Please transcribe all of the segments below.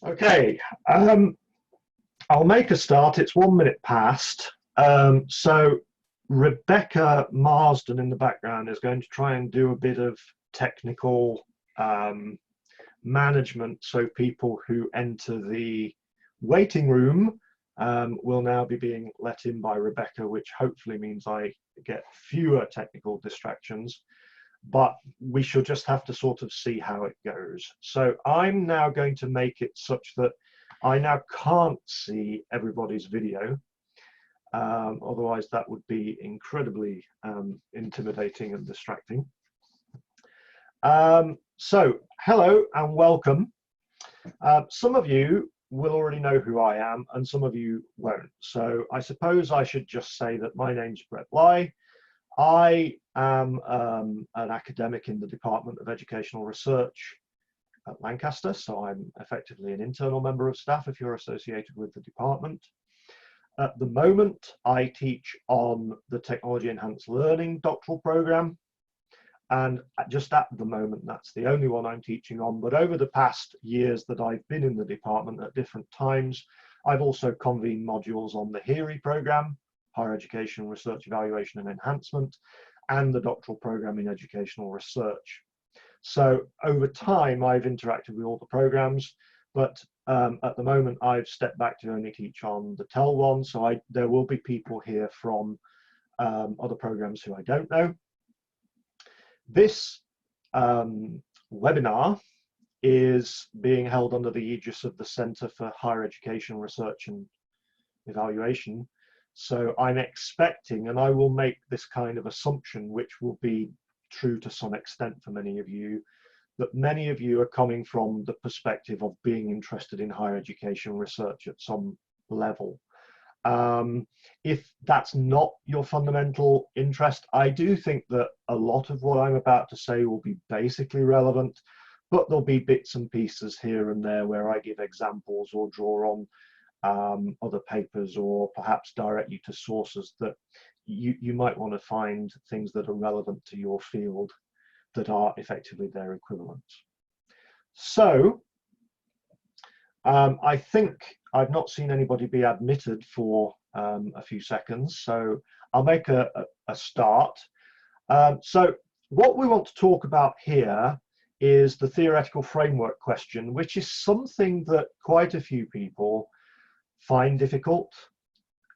Okay, I'll make a start. It's 1 minute past. So Rebecca Marsden in the background is going to try and do a bit of technical management, so people who enter the waiting room will now be being let in by Rebecca, which hopefully means I get fewer technical distractions. But we should just have to sort of see how it goes. So I'm now going to make it such that I now can't see everybody's video. Otherwise that would be incredibly intimidating and distracting. So hello and welcome. Some of you will already know who I am and some of you won't. So I suppose I should just say that my name's Brett Bly. I am an academic in the Department of Educational Research at Lancaster, so I'm effectively an internal member of staff if you're associated with the department. At the moment, I teach on the Technology Enhanced Learning doctoral program, and just at the moment, that's the only one I'm teaching on. But over the past years that I've been in the department at different times, I've also convened modules on the HERE program, Higher Education Research Evaluation and Enhancement, and the doctoral program in educational research. So over time, I've interacted with all the programs, but at the moment, I've stepped back to only teach on the TEL one. So there will be people here from other programs who I don't know. This webinar is being held under the aegis of the Centre for Higher Education Research and Evaluation. So I'm expecting, and I will make this kind of assumption, which will be true to some extent for many of you, that many of you are coming from the perspective of being interested in higher education research at some level. If that's not your fundamental interest, I do think that a lot of what I'm about to say will be basically relevant, but there'll be bits and pieces here and there where I give examples or draw on other papers, or perhaps direct you to sources that you might want to find things that are relevant to your field that are effectively their equivalents. So I think I've not seen anybody be admitted for a few seconds, so I'll make a start. So what we want to talk about here is the theoretical framework question, which is something that quite a few people find difficult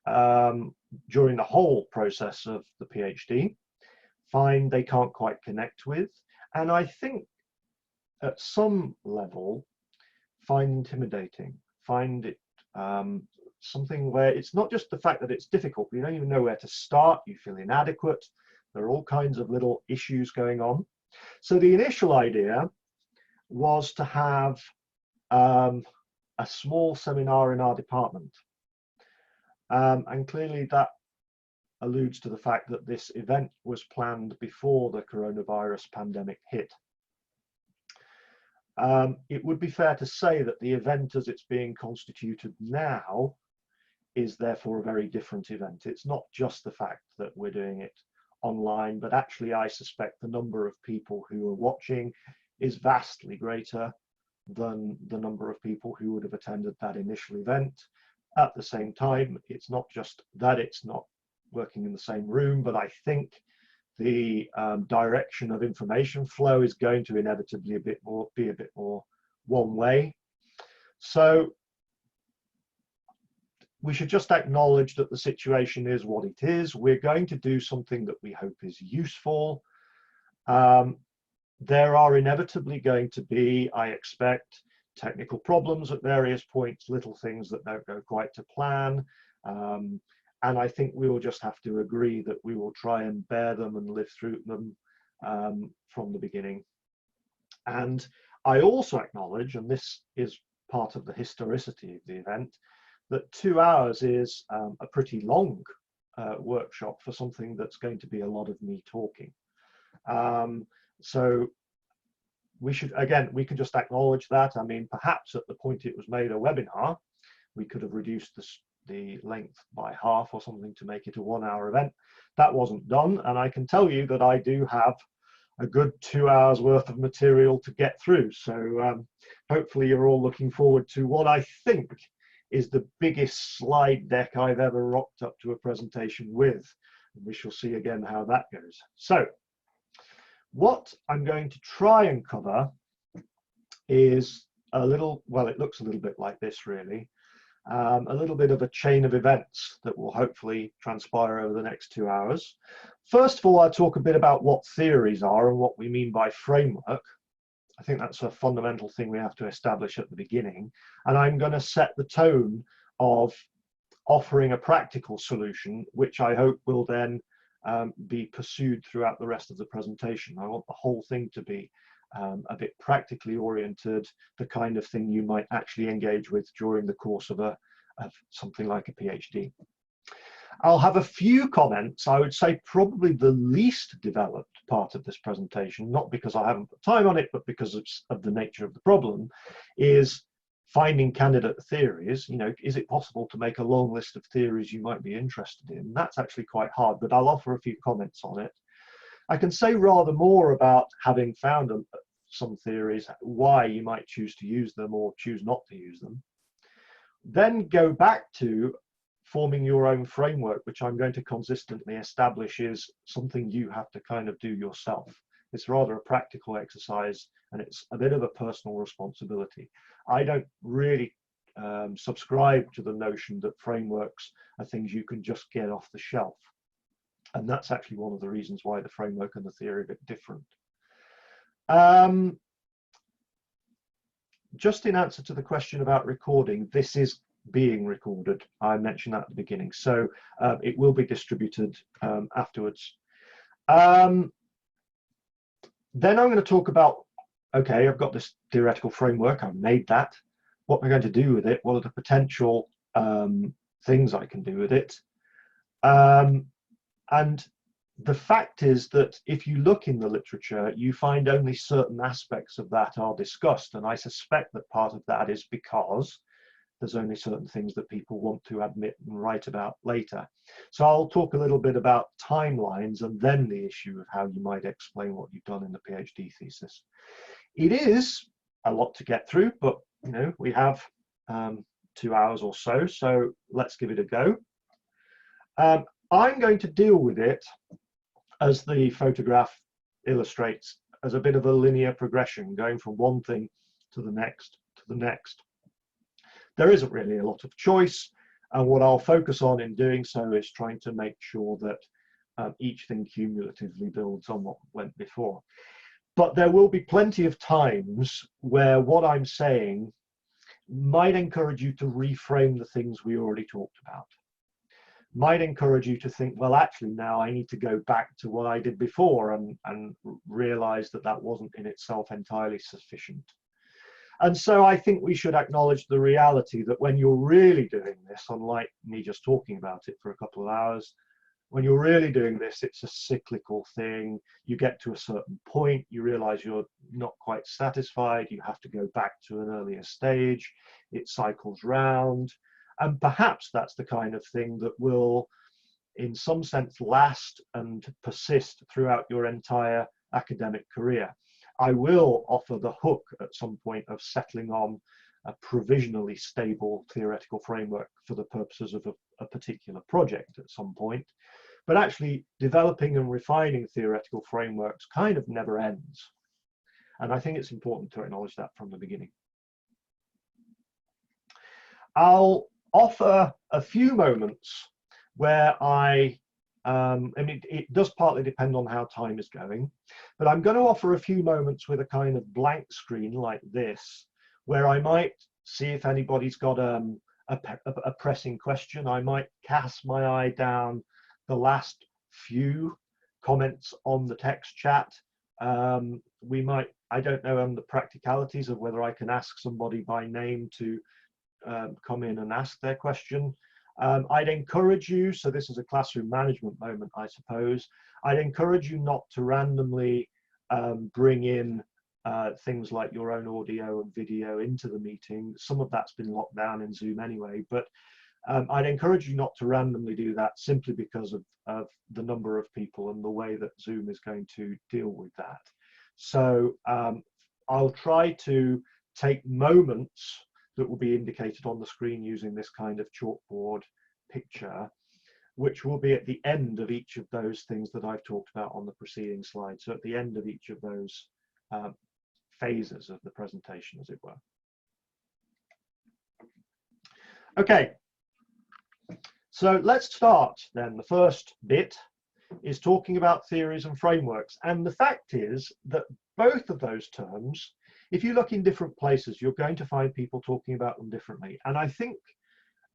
during the whole process of the PhD, find they can't quite connect with, and I think at some level find intimidating, find it something where it's not just the fact that it's difficult, but you don't even know where to start, you feel inadequate, there are all kinds of little issues going on. So the initial idea was to have a small seminar in our department. And clearly that alludes to the fact that this event was planned before the coronavirus pandemic hit. It would be fair to say that the event as it's being constituted now is therefore a very different event. It's not just the fact that we're doing it online, but actually I suspect the number of people who are watching is vastly greater than the number of people who would have attended that initial event. At the same time, it's not just that it's not working in the same room, but I think the direction of information flow is going to inevitably be a bit more one way. So we should just acknowledge that the situation is what it is. We're going to do something that we hope is useful. There are inevitably going to be, I expect, technical problems at various points, little things that don't go quite to plan. And I think we will just have to agree that we will try and bear them and live through them from the beginning. And I also acknowledge, and this is part of the historicity of the event, that 2 hours is a pretty long workshop for something that's going to be a lot of me talking. So we should, again, we can just acknowledge that. I mean, perhaps at the point it was made a webinar, we could have reduced the length by half or something to make it a 1 hour event. That wasn't done, and I can tell you that I do have a good 2 hours worth of material to get through. So hopefully you're all looking forward to what I think is the biggest slide deck I've ever rocked up to a presentation with. And we shall see again how that goes. So what I'm going to try and cover is a little, well, it looks a little bit like this really, a little bit of a chain of events that will hopefully transpire over the next 2 hours. First of all, I'll talk a bit about what theories are and what we mean by framework. I think that's a fundamental thing we have to establish at the beginning. And I'm going to set the tone of offering a practical solution, which I hope will then be pursued throughout the rest of the presentation. I want the whole thing to be a bit practically oriented, the kind of thing you might actually engage with during the course of something like a PhD. I'll have a few comments. I would say probably the least developed part of this presentation, not because I haven't put time on it, but because of the nature of the problem, is finding candidate theories. You know, is it possible to make a long list of theories you might be interested in? That's actually quite hard, but I'll offer a few comments on it. I can say rather more about having found some theories, why you might choose to use them or choose not to use them. Then go back to forming your own framework, which I'm going to consistently establish is something you have to kind of do yourself. It's rather a practical exercise and it's a bit of a personal responsibility. I don't really subscribe to the notion that frameworks are things you can just get off the shelf. And that's actually one of the reasons why the framework and the theory are a bit different. Just in answer to the question about recording, this is being recorded. I mentioned that at the beginning, so it will be distributed afterwards. Then I'm going to talk about, okay, I've got this theoretical framework, I've made that. What am I going to do with it? What are the potential things I can do with it? And the fact is that if you look in the literature, you find only certain aspects of that are discussed. And I suspect that part of that is because there's only certain things that people want to admit and write about later. So I'll talk a little bit about timelines and then the issue of how you might explain what you've done in the PhD thesis. It is a lot to get through, but you know, we have 2 hours or so, so let's give it a go. I'm going to deal with it, as the photograph illustrates, as a bit of a linear progression, going from one thing to the next, to the next. There isn't really a lot of choice, and what I'll focus on in doing so is trying to make sure that each thing cumulatively builds on what went before. But there will be plenty of times where what I'm saying might encourage you to reframe the things we already talked about. Might encourage you to think, well, actually now I need to go back to what I did before and realize that that wasn't in itself entirely sufficient. And so I think we should acknowledge the reality that when you're really doing this, unlike me just talking about it for a couple of hours, when you're really doing this, it's a cyclical thing. You get to a certain point, you realize you're not quite satisfied, you have to go back to an earlier stage, it cycles round. And perhaps that's the kind of thing that will, in some sense, last and persist throughout your entire academic career. I will offer the hook at some point of settling on a provisionally stable theoretical framework for the purposes of a particular project at some point. But actually, developing and refining theoretical frameworks kind of never ends. And I think it's important to acknowledge that from the beginning. I'll offer a few moments where I mean, it does partly depend on how time is going, but I'm going to offer a few moments with a kind of blank screen like this, where I might see if anybody's got a pressing question. I might cast my eye down the last few comments on the text chat. We might, I don't know the practicalities of whether I can ask somebody by name to come in and ask their question. I'd encourage you, so this is a classroom management moment, I suppose, I'd encourage you not to randomly bring in things like your own audio and video into the meeting. Some of that's been locked down in Zoom anyway, but I'd encourage you not to randomly do that simply because of the number of people and the way that Zoom is going to deal with that. So I'll try to take moments that will be indicated on the screen using this kind of chalkboard picture, which will be at the end of each of those things that I've talked about on the preceding slide. So at the end of each of those phases of the presentation, as it were. Okay, so let's start then. The first bit is talking about theories and frameworks. And the fact is that both of those terms, if you look in different places, you're going to find people talking about them differently. And I think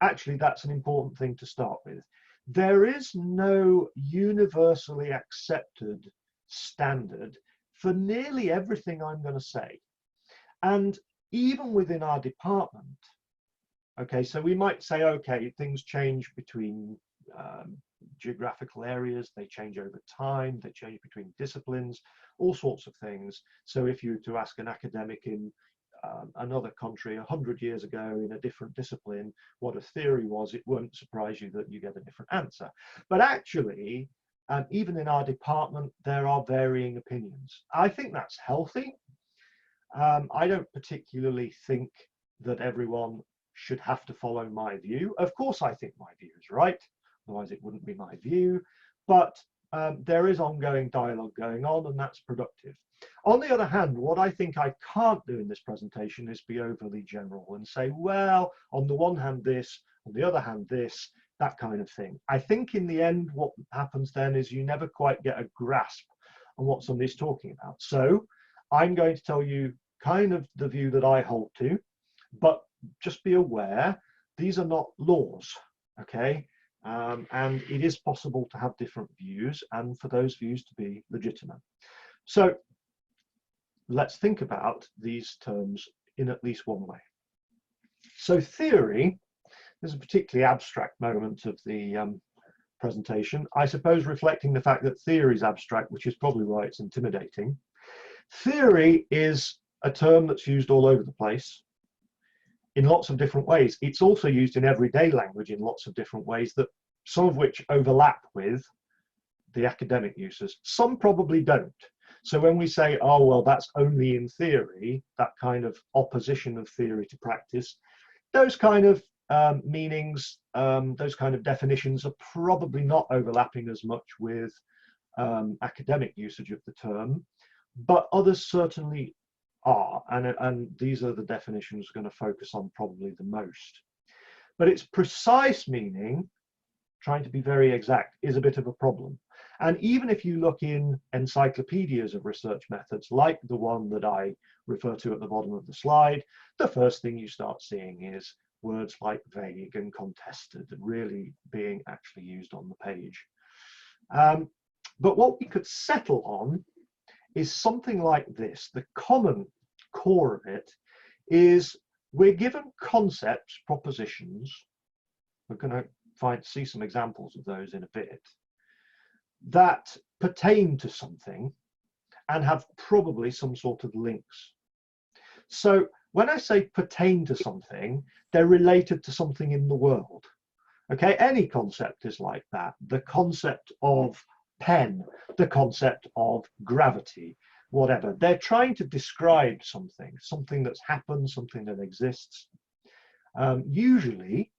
actually that's an important thing to start with. There is no universally accepted standard for nearly everything I'm going to say. And even within our department, okay, so we might say, okay, things change between geographical areas, they change over time, they change between disciplines, all sorts of things. So if you were to ask an academic in another country 100 years ago in a different discipline what a theory was, it won't surprise you that you get a different answer. But actually, even in our department, there are varying opinions. I think that's healthy. I don't particularly think that everyone should have to follow my view. Of course, I think my view is right, otherwise it wouldn't be my view. But there is ongoing dialogue going on, and that's productive. On the other hand, what I think I can't do in this presentation is be overly general and say, well, on the one hand this, on the other hand this, that kind of thing. I think in the end, what happens then is you never quite get a grasp on what somebody's talking about. So I'm going to tell you kind of the view that I hold to, but just be aware, these are not laws, okay? And it is possible to have different views and for those views to be legitimate. So let's think about these terms in at least one way. So theory is a particularly abstract moment of the presentation, I suppose reflecting the fact that theory is abstract, which is probably why it's intimidating. Theory is a term that's used all over the place in lots of different ways. It's also used in everyday language in lots of different ways, that some of which overlap with the academic uses. Some probably don't. So when we say, oh, well, that's only in theory, that kind of opposition of theory to practice, those kind of meanings, those kind of definitions are probably not overlapping as much with academic usage of the term, but others certainly are, and these are the definitions we're going to focus on probably the most. But its precise meaning, trying to be very exact, is a bit of a problem. And even if you look in encyclopedias of research methods, like the one that I refer to at the bottom of the slide, the first thing you start seeing is words like vague and contested really being actually used on the page. But what we could settle on is something like this. The common core of it is we're given concepts, propositions. We're going to see some examples of those in a bit, that pertain to something and have probably some sort of links. So when I say pertain to something, they're related to something in the world. Okay, any concept is like that. The concept of pen, the concept of gravity, whatever. They're trying to describe something, something that's happened, something that exists, usually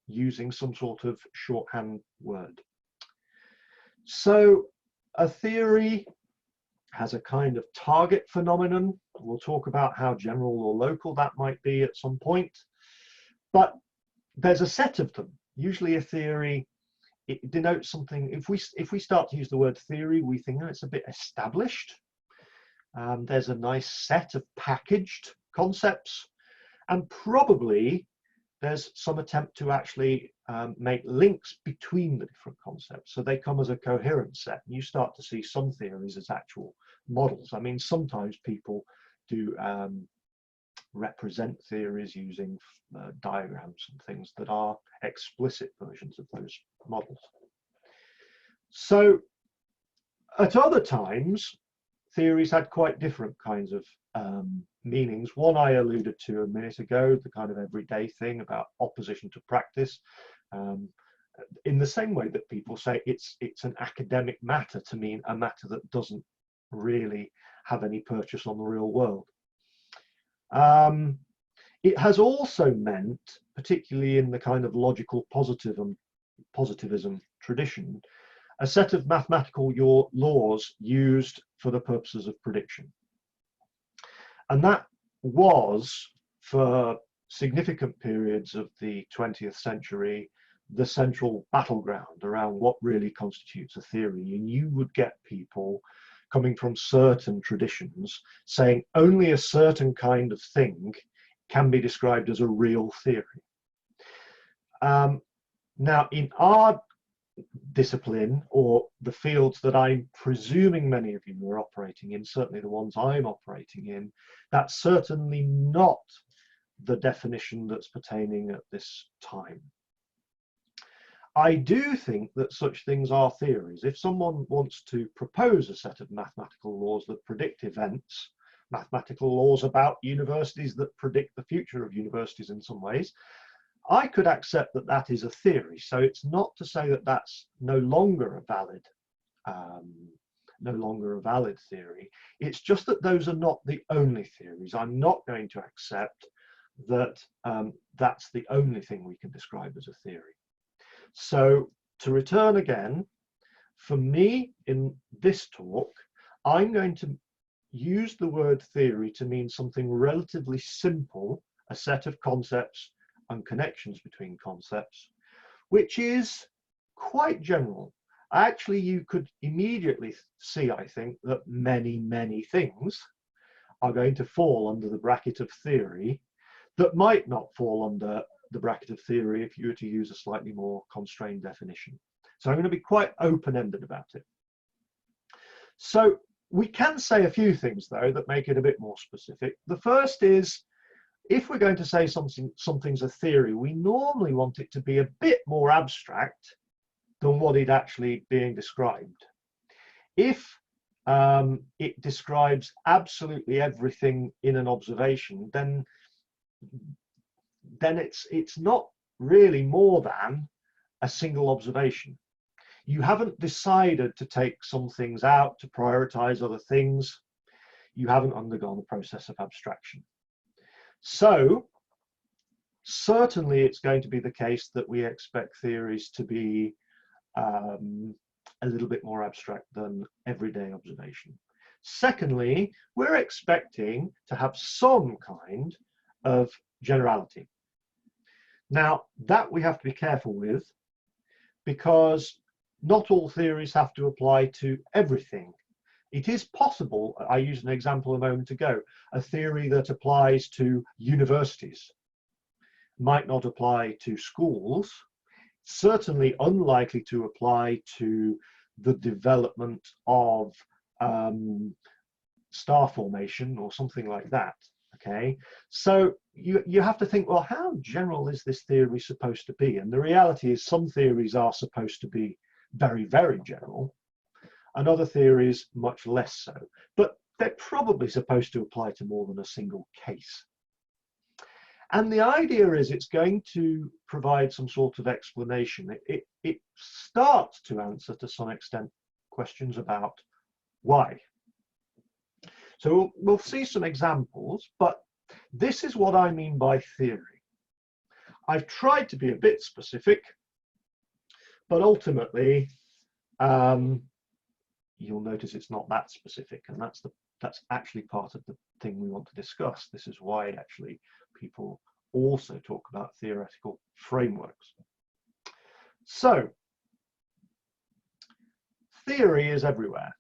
using some sort of shorthand word. So a theory has a kind of target phenomenon. We'll talk about how general or local that might be at some point. But there's a set of them. Usually a theory, it denotes something. If we start to use the word theory, we think, oh, it's a bit established. There's a nice set of packaged concepts, and probably there's some attempt to actually make links between the different concepts, so they come as a coherent set. And you start to see some theories as actual models. I mean, sometimes people do represent theories using diagrams and things that are explicit versions of those models. So at other times, theories had quite different kinds of meanings. One I alluded to a minute ago, the kind of everyday thing about opposition to practice. In the same way that people say it's an academic matter to mean a matter that doesn't really have any purchase on the real world. It has also meant, particularly in the kind of logical positivism tradition, a set of mathematical laws used for the purposes of prediction. And that was, for significant periods of the 20th century, the central battleground around what really constitutes a theory. And you would get people coming from certain traditions saying only a certain kind of thing can be described as a real theory. Now, in our discipline, or the fields that I'm presuming many of you are operating in, certainly the ones I'm operating in, that's certainly not the definition that's pertaining at this time. I do think that such things are theories. If someone wants to propose a set of mathematical laws that predict events, mathematical laws about universities that predict the future of universities in some ways, I could accept that that is a theory. So it's not to say that that's no longer a valid theory. It's just that those are not the only theories. I'm not going to accept that that's the only thing we can describe as a theory. So to return again, for me in this talk, I'm going to use the word theory to mean something relatively simple, a set of concepts and connections between concepts, which is quite general. Actually, you could immediately see, I think, that many things are going to fall under the bracket of theory that might not fall under the bracket of theory if you were to use a slightly more constrained definition. So I'm going to be quite open-ended about it. So we can say a few things, though, that make it a bit more specific. The first is, if we're going to say something's a theory, we normally want it to be a bit more abstract than what it actually being described. If it describes absolutely everything in an observation, then it's not really more than a single observation. You haven't decided to take some things out to prioritize other things. You haven't undergone the process of abstraction. So certainly it's going to be the case that we expect theories to be a little bit more abstract than everyday observation. Secondly, we're expecting to have some kind of generality. Now, that we have to be careful with, because not all theories have to apply to everything. It is possible, I used an example a moment ago, a theory that applies to universities might not apply to schools, certainly unlikely to apply to the development of star formation or something like that. Okay, so you have to think, well, how general is this theory supposed to be? And the reality is some theories are supposed to be very general, and other theories much less so. But they're probably supposed to apply to more than a single case. And the idea is it's going to provide some sort of explanation. It starts to answer, to some extent, questions about why. So we'll see some examples, but this is what I mean by theory. I've tried to be a bit specific, but ultimately, you'll notice it's not that specific, and that's actually part of the thing we want to discuss. This is why actually people also talk about theoretical frameworks. So, theory is everywhere.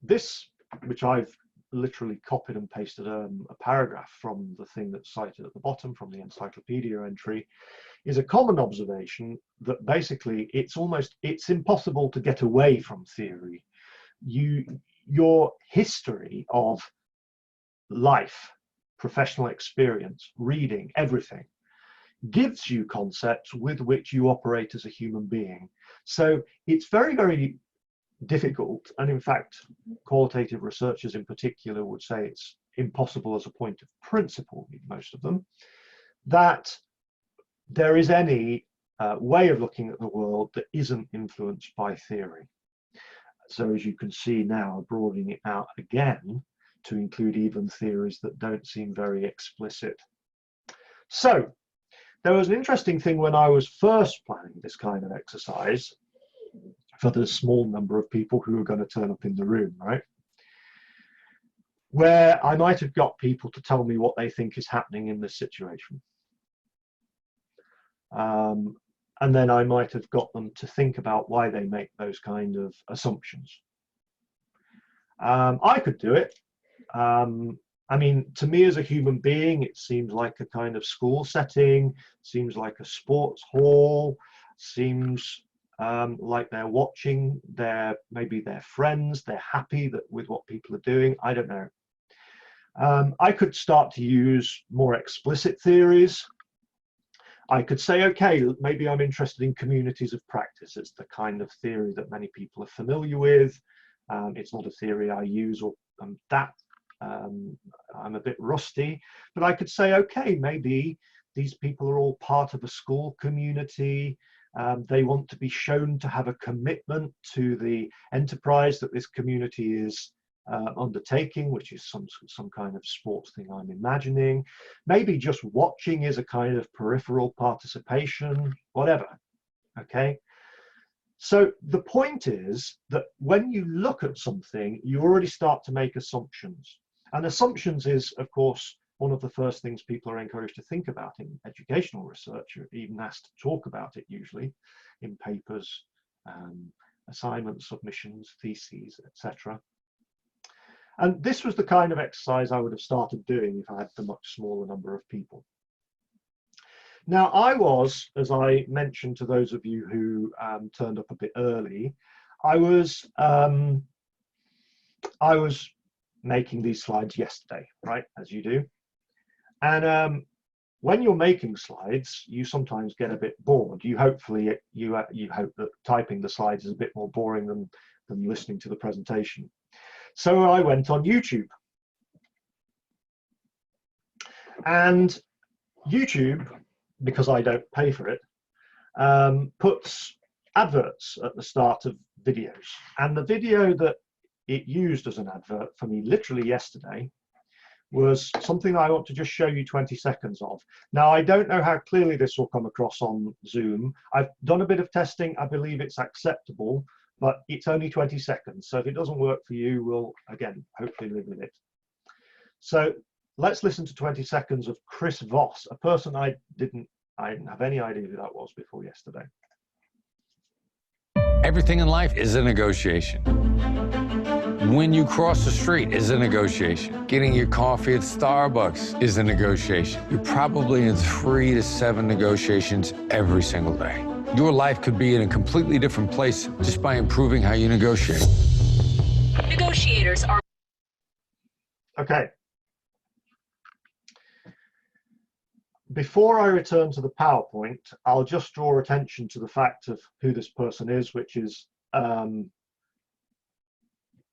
This, which I've literally copied and pasted a paragraph from the thing that's cited at the bottom from the encyclopedia entry, is a common observation that basically it's impossible to get away from theory. Your history of life, professional experience, reading, everything gives you concepts with which you operate as a human being. So it's very difficult, and in fact qualitative researchers in particular would say impossible as a point of principle, most of them, that there is any way of looking at the world that isn't influenced by theory. So as you can see now, broadening it out again to include even theories that don't seem very explicit. So there was an interesting thing when I was first planning this kind of exercise for the small number of people who are going to turn up in the room, right? Where I might have got people to tell me what they think is happening in this situation. And then I might have got them to think about why they make those kind of assumptions. I could do it. I mean, to me as a human being, it seems like a kind of school setting, seems like a sports hall, seems like they're watching maybe their friends, they're happy with what people are doing. I don't know. I could start to use more explicit theories. I could say, okay, maybe I'm interested in communities of practice. It's the kind of theory that many people are familiar with. It's not a theory I use, or I'm a bit rusty, but I could say, okay, maybe these people are all part of a school community. They want to be shown to have a commitment to the enterprise that this community is undertaking, which is some kind of sports thing I'm imagining. Maybe just watching is a kind of peripheral participation, whatever. Okay. So the point is that when you look at something, you already start to make assumptions. And assumptions is, of course, one of the first things people are encouraged to think about in educational research. You're even asked to talk about it usually in papers, assignments, submissions, theses, etc. And this was the kind of exercise I would have started doing if I had a much smaller number of people. Now, I was, as I mentioned to those of you who turned up a bit early, I was making these slides yesterday, right, as you do. And when you're making slides, you sometimes get a bit bored. You hope that typing the slides is a bit more boring than listening to the presentation. So I went on YouTube. And YouTube, because I don't pay for it, puts adverts at the start of videos. And the video that it used as an advert for me literally yesterday was something I want to just show you 20 seconds of. Now, I don't know how clearly this will come across on Zoom. I've done a bit of testing. I believe it's acceptable, but it's only 20 seconds. So if it doesn't work for you, we'll, again, hopefully live with it. So let's listen to 20 seconds of Chris Voss, a person I didn't have any idea who that was before yesterday. Everything in life is a negotiation. When you cross the street is a negotiation. Getting your coffee at Starbucks is a negotiation. You're probably in 3 to 7 negotiations every single day. Your life could be in a completely different place just by improving how you negotiate. Negotiators are... Okay. Before I return to the PowerPoint, I'll just draw attention to the fact of who this person is, which is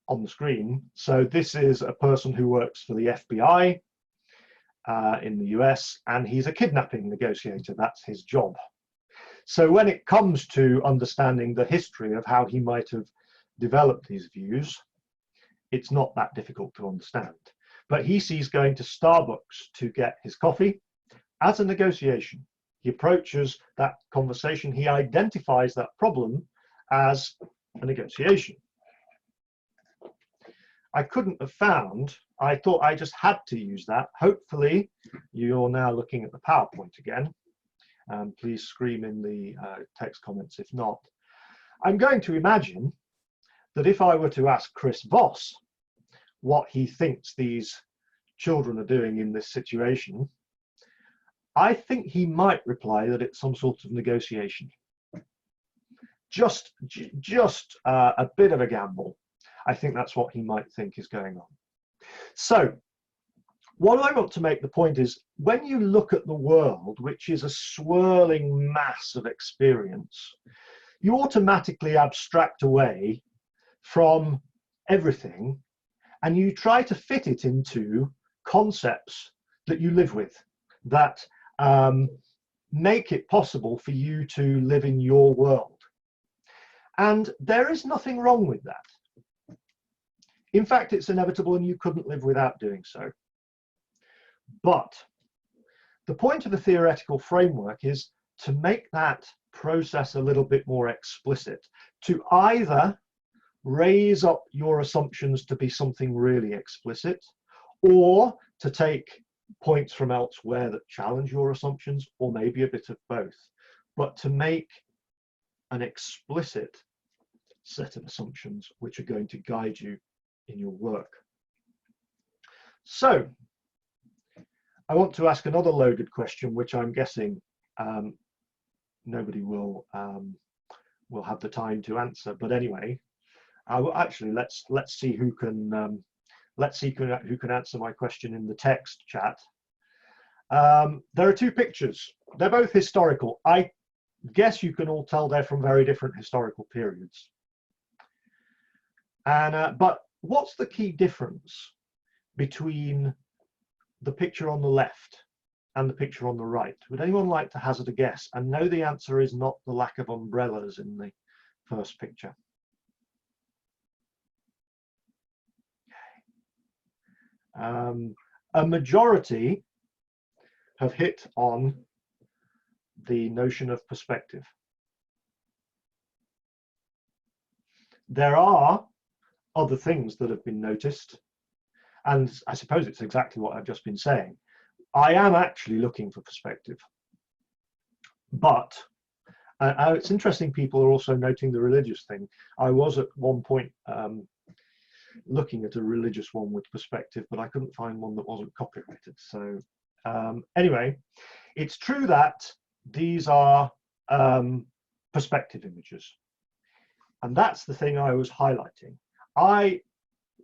on the screen. So this is a person who works for the FBI in the US, and he's a kidnapping negotiator. That's his job. So when it comes to understanding the history of how he might have developed these views, it's not that difficult to understand. But he sees going to Starbucks to get his coffee as a negotiation. He approaches that conversation, he identifies that problem as a negotiation. I couldn't have found, I thought I just had to use that. Hopefully you're now looking at the PowerPoint again. Please scream in the text comments if not. I'm going to imagine that if I were to ask Chris Voss what he thinks these children are doing in this situation, I think he might reply that it's some sort of negotiation. Just a bit of a gamble. I think that's what he might think is going on. So what I want to make the point is, when you look at the world, which is a swirling mass of experience, you automatically abstract away from everything and you try to fit it into concepts that you live with, that make it possible for you to live in your world. And there is nothing wrong with that. In fact, it's inevitable and you couldn't live without doing so. But the point of a theoretical framework is to make that process a little bit more explicit, to either raise up your assumptions to be something really explicit, or to take points from elsewhere that challenge your assumptions, or maybe a bit of both, but to make an explicit set of assumptions which are going to guide you in your work. So I want to ask another loaded question, which I'm guessing nobody will have the time to answer. But anyway, actually let's see who can who can answer my question in the text chat. There are two pictures. They're both historical. I guess you can all tell they're from very different historical periods. And but what's the key difference between the picture on the left and the picture on the right? Would anyone like to hazard a guess? And no, the answer is not the lack of umbrellas in the first picture. A majority have hit on the notion of perspective. There are other things that have been noticed, and I suppose it's exactly what I've just been saying. I am actually looking for perspective, but it's interesting people are also noting the religious thing. I was at one point looking at a religious one with perspective, but I couldn't find one that wasn't copyrighted. So anyway, it's true that these are perspective images, and that's the thing I was highlighting.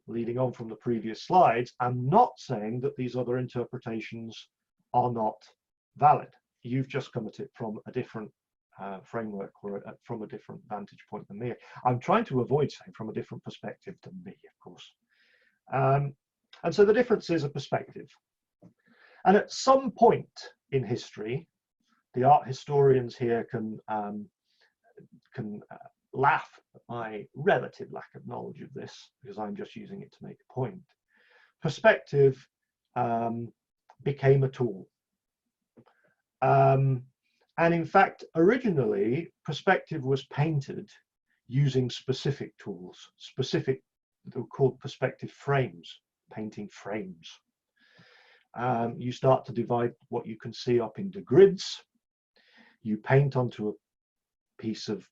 Leading on from the previous slides, I'm not saying that these other interpretations are not valid. You've just come at it from a different framework, or from a different vantage point than me. I'm trying to avoid saying from a different perspective than me, of course. And so the difference is a perspective. And at some point in history, the art historians here can laugh at my relative lack of knowledge of this, because I'm just using it to make a point. Perspective became a tool. And in fact, originally, perspective was painted using specific tools, they were called perspective frames, painting frames. You start to divide what you can see up into grids. You paint onto a piece of,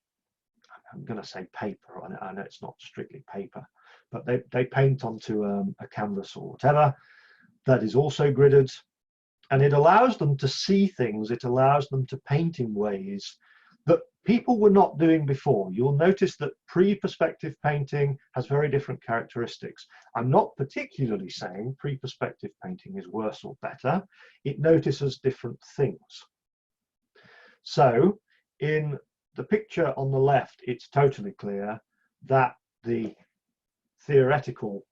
I'm going to say paper, I know it's not strictly paper, but they paint onto a canvas or whatever that is also gridded, and it allows them to see things, it allows them to paint in ways that people were not doing before. You'll notice that pre-perspective painting has very different characteristics. I'm not particularly saying pre-perspective painting is worse or better, it notices different things. So in the picture on the left, it's totally clear that the theoretical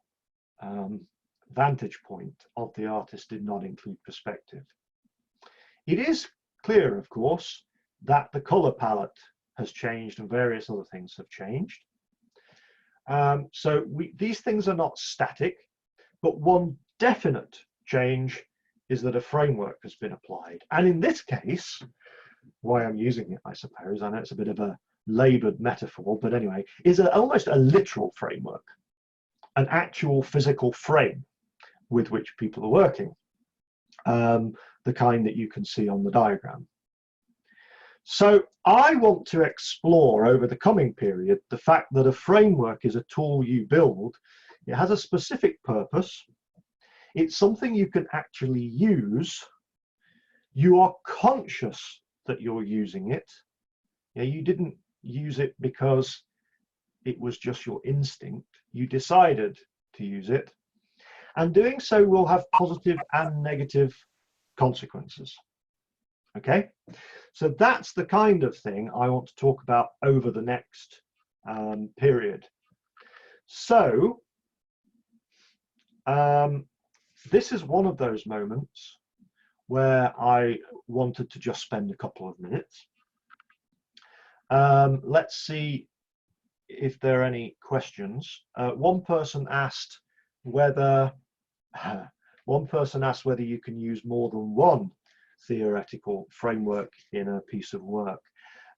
vantage point of the artist did not include perspective. It is clear, of course, that the color palette has changed and various other things have changed. So these things are not static, but one definite change is that a framework has been applied. And in this case, why I'm using it, I suppose, I know it's a bit of a labored metaphor, but anyway, is almost a literal framework, an actual physical frame with which people are working, the kind that you can see on the diagram. So I want to explore over the coming period the fact that a framework is a tool you build. It has a specific purpose. It's something you can actually use. You are conscious that you're using it. You didn't use it because it was just your instinct. You decided to use it. And doing so will have positive and negative consequences. Okay, so that's the kind of thing I want to talk about over the next period. So this is one of those moments where I wanted to just spend a couple of minutes. Let's see if there are any questions. One person asked whether you can use more than one theoretical framework in a piece of work.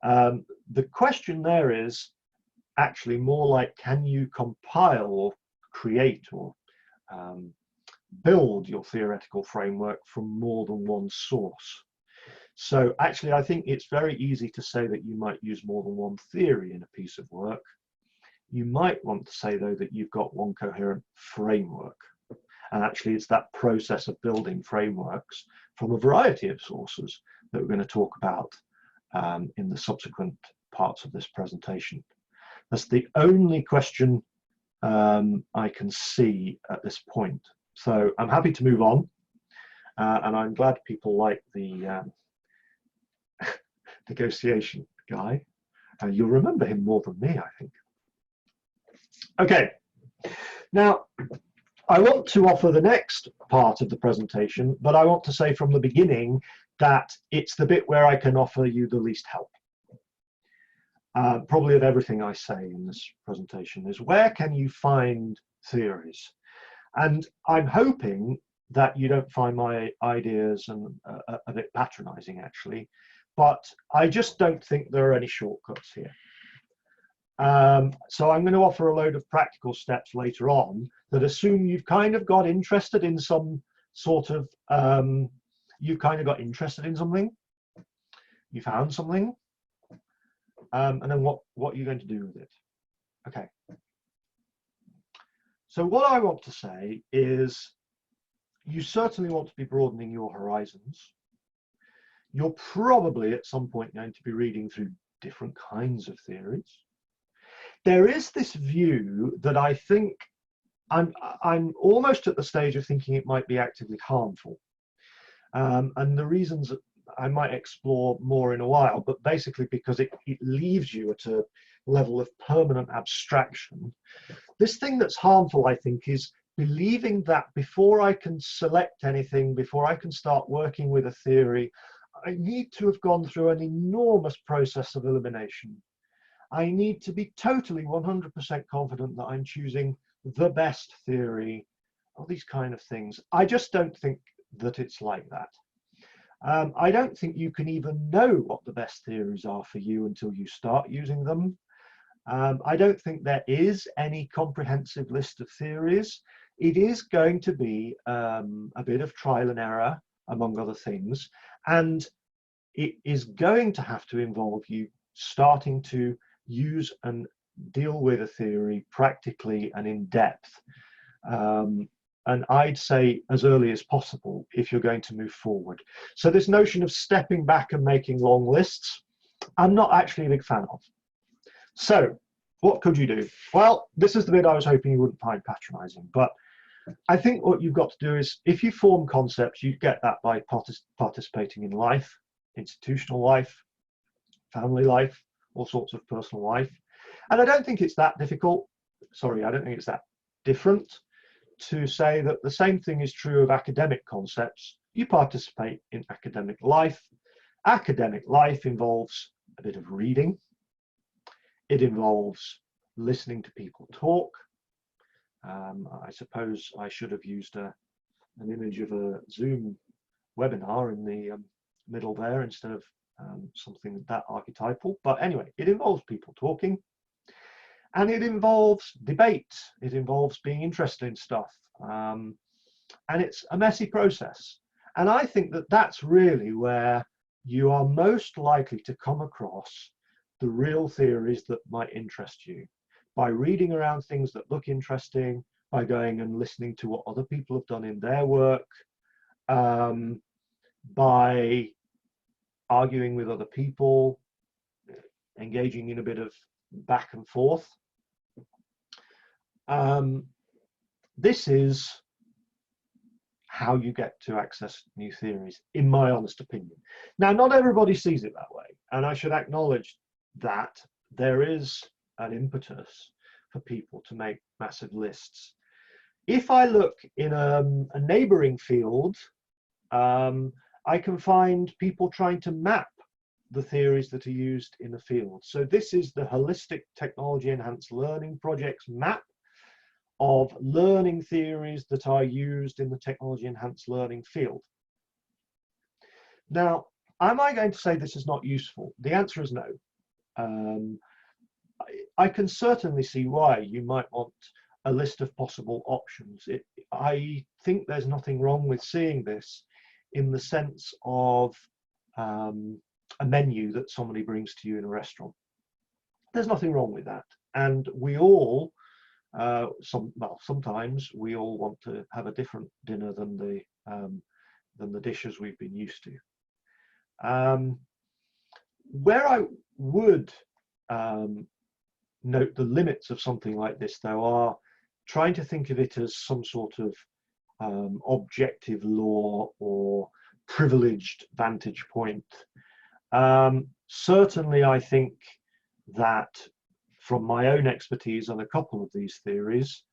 The question there is actually more like, can you compile or create or build your theoretical framework from more than one source? So actually, I think it's very easy to say that you might use more than one theory in a piece of work. You might want to say, though, that you've got one coherent framework. And actually, it's that process of building frameworks from a variety of sources that we're going to talk about in the subsequent parts of this presentation. That's the only question I can see at this point. So I'm happy to move on. And I'm glad people like the negotiation guy. You'll remember him more than me, I think. Okay, now I want to offer the next part of the presentation, but I want to say from the beginning that it's the bit where I can offer you the least help. Probably of everything I say in this presentation is, where can you find theories? And I'm hoping that you don't find my ideas a bit patronizing, actually, but I just don't think there are any shortcuts here. So I'm going to offer a load of practical steps later on that assume you've kind of got interested in some sort of, you've kind of got interested in something, you found something, and then what are you going to do with it? Okay. So what I want to say is, you certainly want to be broadening your horizons. You're probably at some point going to be reading through different kinds of theories. There is this view that I think I'm almost at the stage of thinking it might be actively harmful. And the reasons I might explore more in a while, but basically because it leaves you at a level of permanent abstraction. This thing that's harmful, I think, is believing that before I can select anything, before I can start working with a theory, I need to have gone through an enormous process of elimination. I need to be totally 100% confident that I'm choosing the best theory, all these kind of things. I just don't think that it's like that. I don't think you can even know what the best theories are for you until you start using them. I don't think there is any comprehensive list of theories. It is going to be a bit of trial and error, among other things, and it is going to have to involve you starting to use and deal with a theory practically and in depth. And I'd say as early as possible if you're going to move forward. So this notion of stepping back and making long lists, I'm not actually a big fan of. So what could you do? Well, this is the bit I was hoping you wouldn't find patronizing, but I think what you've got to do is, if you form concepts, you get that by participating in life, institutional life, family life, all sorts of personal life. And I don't think it's that difficult. Sorry, I don't think it's that different to say that the same thing is true of academic concepts. You participate in academic life. Academic life involves a bit of reading. It involves listening to people talk. I suppose I should have used an image of a Zoom webinar in the middle there instead of something that archetypal. But anyway, it involves people talking. And it involves debate. It involves being interested in stuff. And it's a messy process. And I think that that's really where you are most likely to come across the real theories that might interest you. By reading around things that look interesting, by going and listening to what other people have done in their work, by arguing with other people, engaging in a bit of back and forth. This is how you get to access new theories, in my honest opinion. Now, not everybody sees it that way, and I should acknowledge that there is an impetus for people to make massive lists. If I look in a neighboring field, I can find people trying to map the theories that are used in the field. So this is the Holistic Technology Enhanced Learning Project's map of learning theories that are used in the technology enhanced learning field. Now, am I going to say this is not useful? The answer is no. I can certainly see why you might want a list of possible options. I think there's nothing wrong with seeing this in the sense of a menu that somebody brings to you in a restaurant. There's nothing wrong with that. And we all, sometimes we all want to have a different dinner than the dishes we've been used to. Where I would note the limits of something like this, though, are trying to think of it as some sort of objective law or privileged vantage point. Certainly, I think that from my own expertise on a couple of these theories,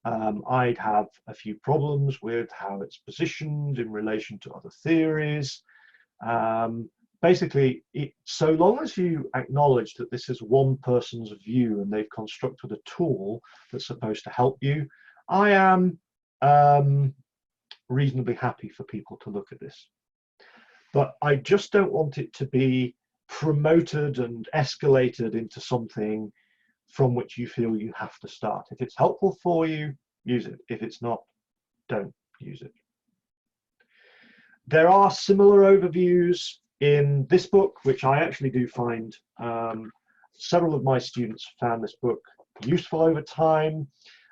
I'd have a few problems with how it's positioned in relation to other theories. Basically, so long as you acknowledge that this is one person's view and they've constructed a tool that's supposed to help you, I am reasonably happy for people to look at this. But I just don't want it to be promoted and escalated into something from which you feel you have to start. If it's helpful for you, use it. If it's not, don't use it. There are similar overviews in this book, which I actually do find several of my students found this book useful over time.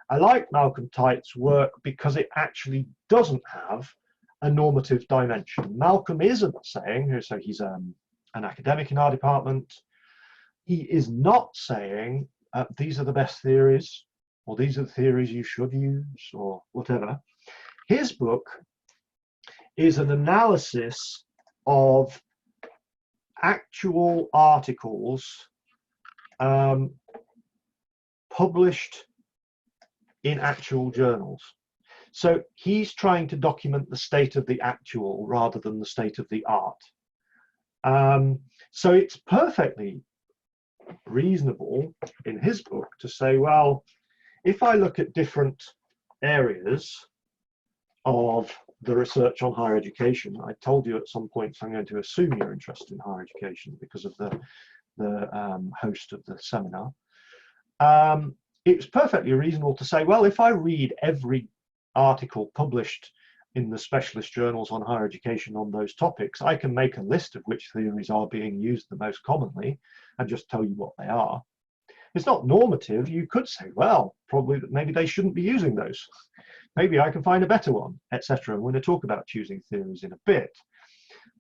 I like Malcolm Tight's work because it actually doesn't have a normative dimension. Malcolm isn't saying, so he's an academic in our department, he is not saying these are the best theories, or these are the theories you should use, or whatever. His book is an analysis of actual articles published in actual journals. So he's trying to document the state of the actual rather than the state of the art. So it's perfectly reasonable in his book to say, well, if I look at different areas of the research on higher education, I told you at some points I'm going to assume you're interested in higher education because of the host of the seminar. It's perfectly reasonable to say, well, if I read every article published in the specialist journals on higher education on those topics, I can make a list of which theories are being used the most commonly and just tell you what they are. It's not normative. You could say, well, probably maybe they shouldn't be using those. Maybe I can find a better one, etc. I'm going to talk about choosing theories in a bit.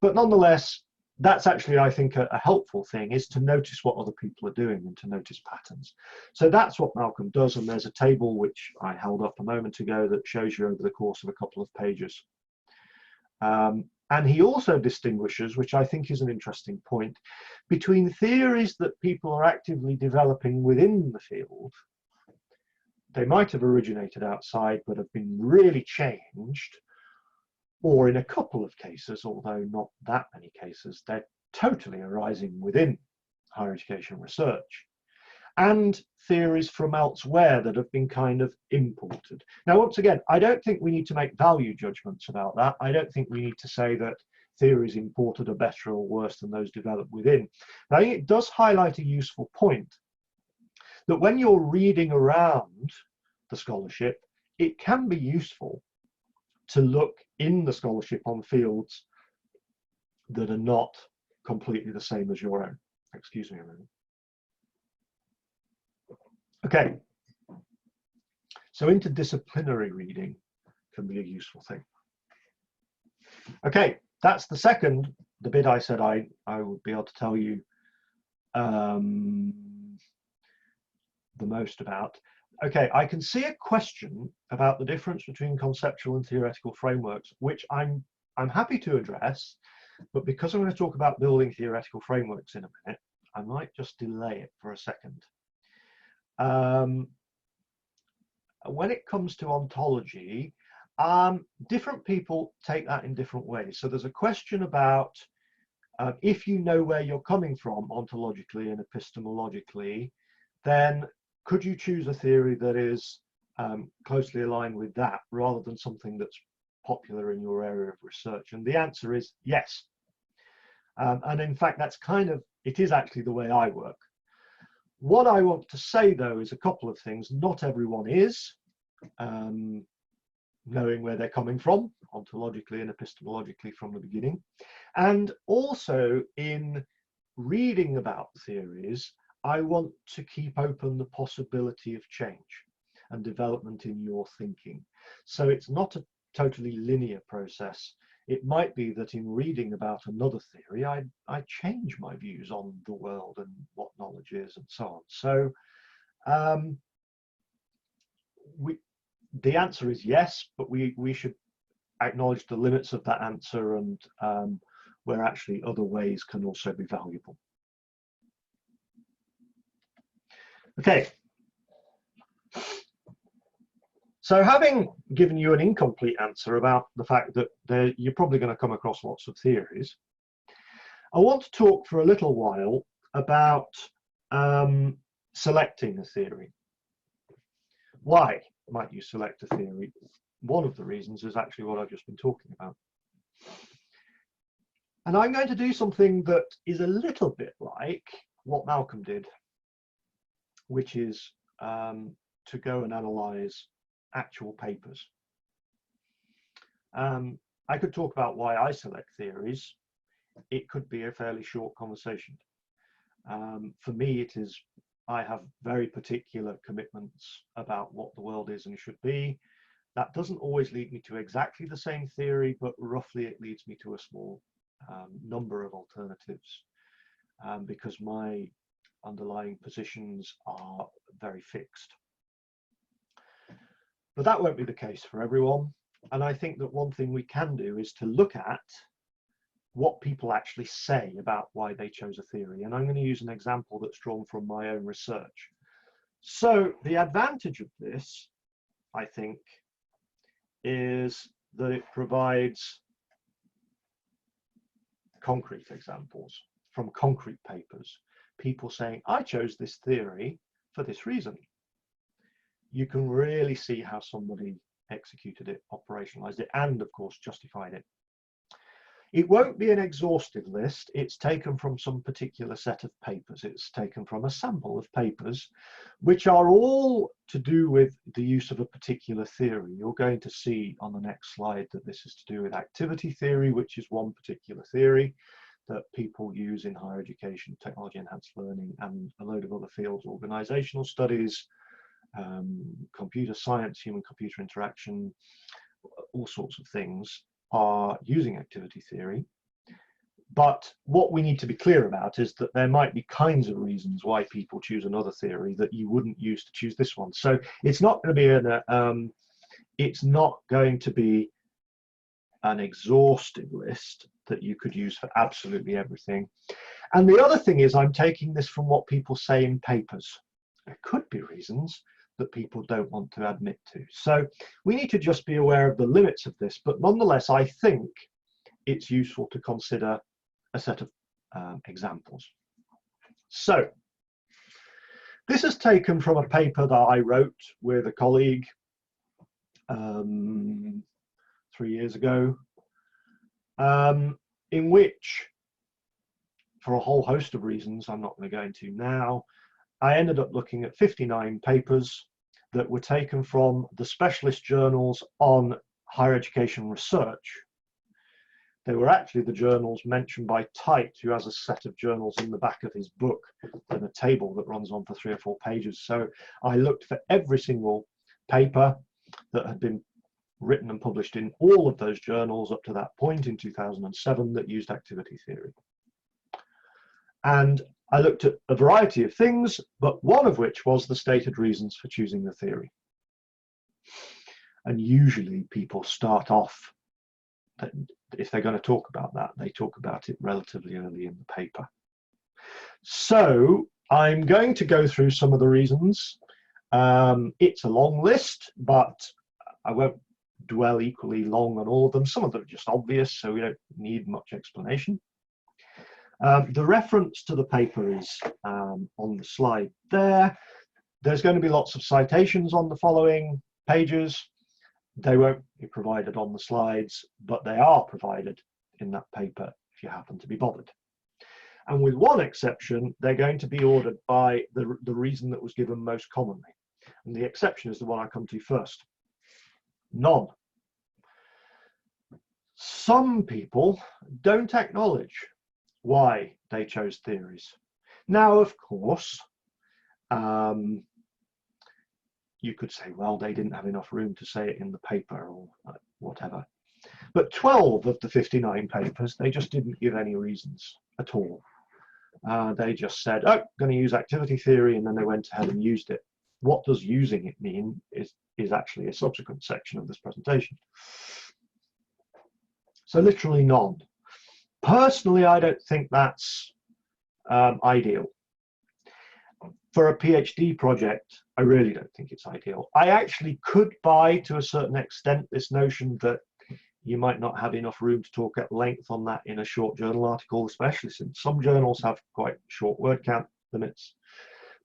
But nonetheless, that's actually, I think, a helpful thing, is to notice what other people are doing and to notice patterns. So that's what Malcolm does, and there's a table which I held up a moment ago that shows you over the course of a couple of pages. And he also distinguishes, which I think is an interesting point, between theories that people are actively developing within the field. They might have originated outside but have been really changed, or in a couple of cases, although not that many cases, they're totally arising within higher education research, and theories from elsewhere that have been kind of imported. Now, once again, I don't think we need to make value judgments about that. I don't think we need to say that theories imported are better or worse than those developed within. But I think it does highlight a useful point, that when you're reading around the scholarship, it can be useful to look in the scholarship on fields that are not completely the same as your own. Excuse me a minute. Okay, so interdisciplinary reading can be a useful thing. Okay, that's the bit I said I would be able to tell you the most about. Okay, I can see a question about the difference between conceptual and theoretical frameworks, which I'm happy to address, but because I'm going to talk about building theoretical frameworks in a minute, I might just delay it for a second. when it comes to ontology, different people take that in different ways. So there's a question about if you know where you're coming from ontologically and epistemologically, then could you choose a theory that is closely aligned with that rather than something that's popular in your area of research? And the answer is yes. And in fact, that's it is actually the way I work. What I want to say, though, is a couple of things. Not everyone is knowing where they're coming from, ontologically and epistemologically from the beginning. And also in reading about theories, I want to keep open the possibility of change and development in your thinking. So it's not a totally linear process. It might be that in reading about another theory, I change my views on the world and what knowledge is and so on. So the answer is yes, but we should acknowledge the limits of that answer and where actually other ways can also be valuable. Okay. So having given you an incomplete answer about the fact that you're probably going to come across lots of theories, I want to talk for a little while about selecting a theory. Why might you select a theory? One of the reasons is actually what I've just been talking about. And I'm going to do something that is a little bit like what Malcolm did, which is to go and analyze actual papers. I could talk about why I select theories. It could be a fairly short conversation. For me, it is, I have very particular commitments about what the world is and should be. That doesn't always lead me to exactly the same theory, but roughly it leads me to a small number of alternatives because my underlying positions are very fixed. But that won't be the case for everyone. And I think that one thing we can do is to look at what people actually say about why they chose a theory. And I'm going to use an example that's drawn from my own research. So the advantage of this, I think, is that it provides concrete examples from concrete papers. People saying, I chose this theory for this reason. You can really see how somebody executed it, operationalized it, and of course justified it. It won't be an exhaustive list. It's taken from some particular set of papers. It's taken from a sample of papers, which are all to do with the use of a particular theory. You're going to see on the next slide that this is to do with activity theory, which is one particular theory that people use in higher education, technology enhanced learning, and a load of other fields, organizational studies, computer science, human computer interaction, all sorts of things are using activity theory. But what we need to be clear about is that there might be kinds of reasons why people choose another theory that you wouldn't use to choose this one. So it's not going to be an exhaustive list that you could use for absolutely everything. And the other thing is I'm taking this from what people say in papers. There could be reasons that people don't want to admit to. So we need to just be aware of the limits of this, but nonetheless, I think it's useful to consider a set of examples. So this is taken from a paper that I wrote with a colleague 3 years ago, in which, for a whole host of reasons I'm not going to go into now, I ended up looking at 59 papers that were taken from the specialist journals on higher education research. They were actually the journals mentioned by Tite, who has a set of journals in the back of his book and a table that runs on for 3 or 4 pages. So I looked for every single paper that had been written and published in all of those journals up to that point in 2007 that used activity theory. And I looked at a variety of things, but one of which was the stated reasons for choosing the theory. And usually people start off, if they're going to talk about that, they talk about it relatively early in the paper. So I'm going to go through some of the reasons, It's a long list, but I won't dwell equally long on all of them. Some of them are just obvious, so we don't need much explanation. The reference to the paper is on the slide there. There's going to be lots of citations on the following pages. They won't be provided on the slides, but they are provided in that paper if you happen to be bothered. And with one exception, they're going to be ordered by the reason that was given most commonly. And the exception is the one I come to first. None. Some people don't acknowledge why they chose theories. Now, of course, you could say, well, they didn't have enough room to say it in the paper or whatever. But 12 of the 59 papers, they just didn't give any reasons at all. They just said, oh, going to use activity theory, and then they went ahead and used it. What does using it mean is actually a subsequent section of this presentation. So literally none. Personally, I don't think that's ideal. For a PhD project, I really don't think it's ideal. I actually could buy, to a certain extent, this notion that you might not have enough room to talk at length on that in a short journal article, especially since some journals have quite short word count limits.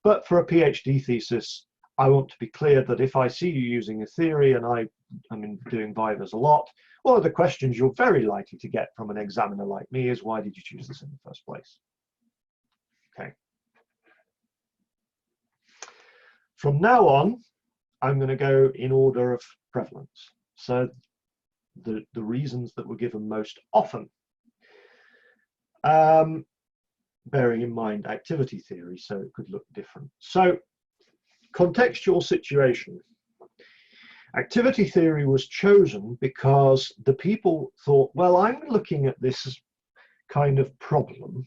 But for a PhD thesis, I want to be clear that if I see you using a theory, and I'm doing vivas a lot, one of the questions you're very likely to get from an examiner like me is, why did you choose this in the first place? Okay. From now on, I'm going to go in order of prevalence. So the reasons that were given most often. Bearing in mind activity theory, so it could look different. So contextual situation. Activity theory was chosen because the people thought, well, I'm looking at this kind of problem,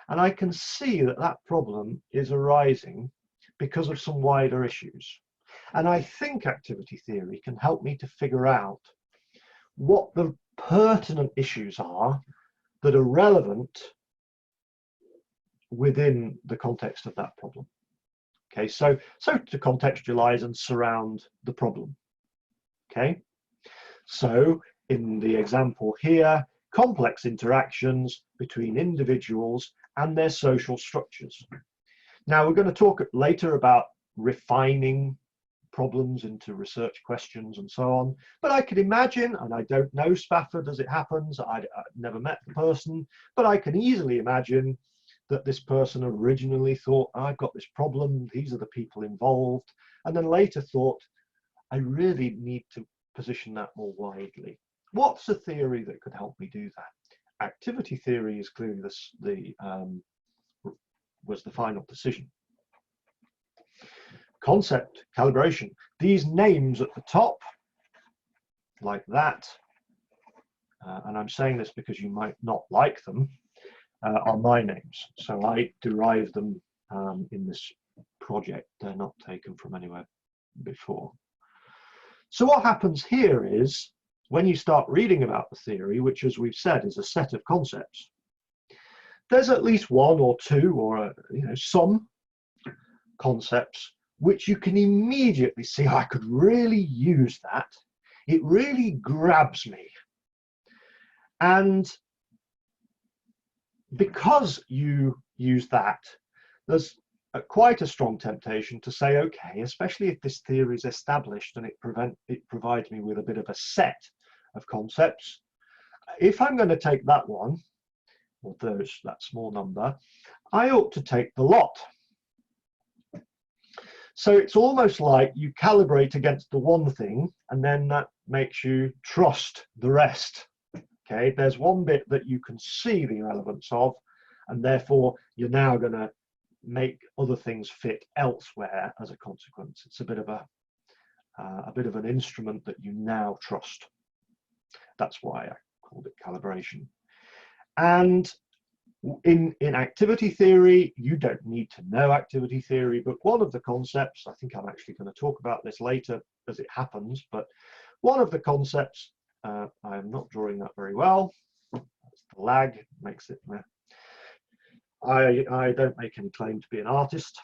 and I can see that that problem is arising because of some wider issues. And I think activity theory can help me to figure out what the pertinent issues are that are relevant within the context of that problem. Okay, so to contextualize and surround the problem. Okay, so in the example here, complex interactions between individuals and their social structures. Now we're going to talk later about refining problems into research questions and so on, but I could imagine, and I don't know Spafford as it happens, I've never met the person, but I can easily imagine that this person originally thought, I've got this problem, these are the people involved, and then later thought, I really need to position that more widely. What's a theory that could help me do that? Activity theory is clearly was the final decision. Concept, calibration. These names at the top, like that, and I'm saying this because you might not like them, are my names. So I derived them in this project. They're not taken from anywhere before. So what happens here is, when you start reading about the theory, which as we've said is a set of concepts, there's at least one or two or some concepts which you can immediately see, I could really use that. It really grabs me. And because you use that, there's quite a strong temptation to say, okay, especially if this theory is established and it provides me with a bit of a set of concepts, if I'm going to take that one, or that small number, I ought to take the lot. So it's almost like you calibrate against the one thing, and then that makes you trust the rest. Okay, there's one bit that you can see the relevance of, and therefore you're now going to make other things fit elsewhere as a consequence. It's a bit of an instrument that you now trust. That's why I called it calibration. And in activity theory, you don't need to know activity theory, but one of the concepts, I think I'm actually going to talk about this later as it happens, but one of the concepts, I'm not drawing that very well. That's the lag makes it. I don't make any claim to be an artist,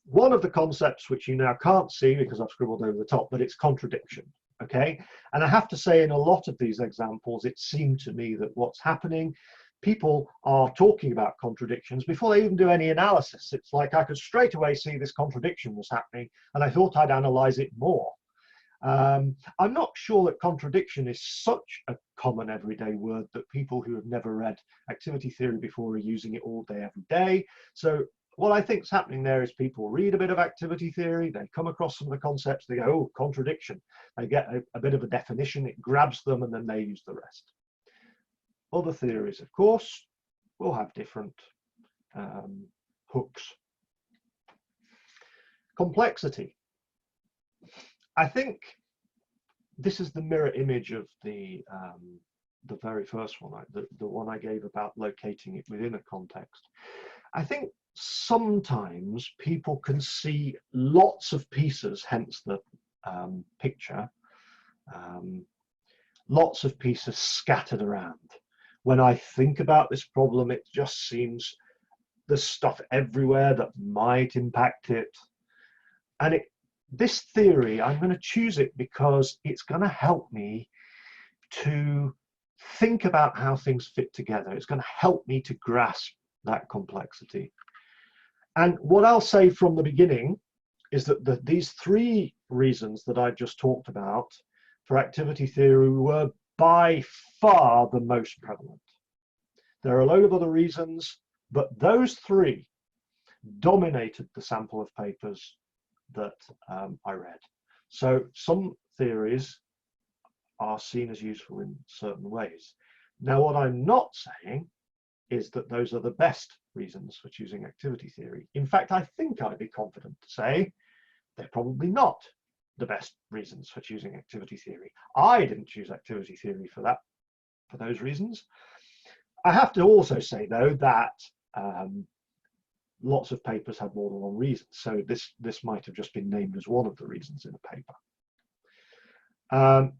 one of the concepts which you now can't see because I've scribbled over the top, but it's contradiction. Okay, and I have to say in a lot of these examples, it seemed to me that what's happening, people are talking about contradictions before they even do any analysis. It's like I could straight away see this contradiction was happening, and I thought I'd analyze it more. I'm not sure that contradiction is such a common everyday word that people who have never read activity theory before are using it all day, every day. So what I think is happening there is people read a bit of activity theory, they come across some of the concepts, they go, oh, contradiction. They get a bit of a definition, it grabs them, and then they use the rest. Other theories, of course, will have different hooks. Complexity. I think this is the mirror image of the very first one, the one I gave about locating it within a context. I think sometimes people can see lots of pieces, hence the picture, lots of pieces scattered around. When I think about this problem, it just seems there's stuff everywhere that might impact it. And this theory, I'm going to choose it because it's going to help me to think about how things fit together. It's going to help me to grasp that complexity. And what I'll say from the beginning is that these three reasons that I've just talked about for activity theory were by far the most prevalent. There are a load of other reasons, but those three dominated the sample of papers that I read. So some theories are seen as useful in certain ways. Now, what I'm not saying is that those are the best reasons for choosing activity theory. In fact, I think I'd be confident to say they're probably not the best reasons for choosing activity theory. I didn't choose activity theory for those reasons. I have to also say, though, that lots of papers had more than one reason. So this might have just been named as one of the reasons in a paper.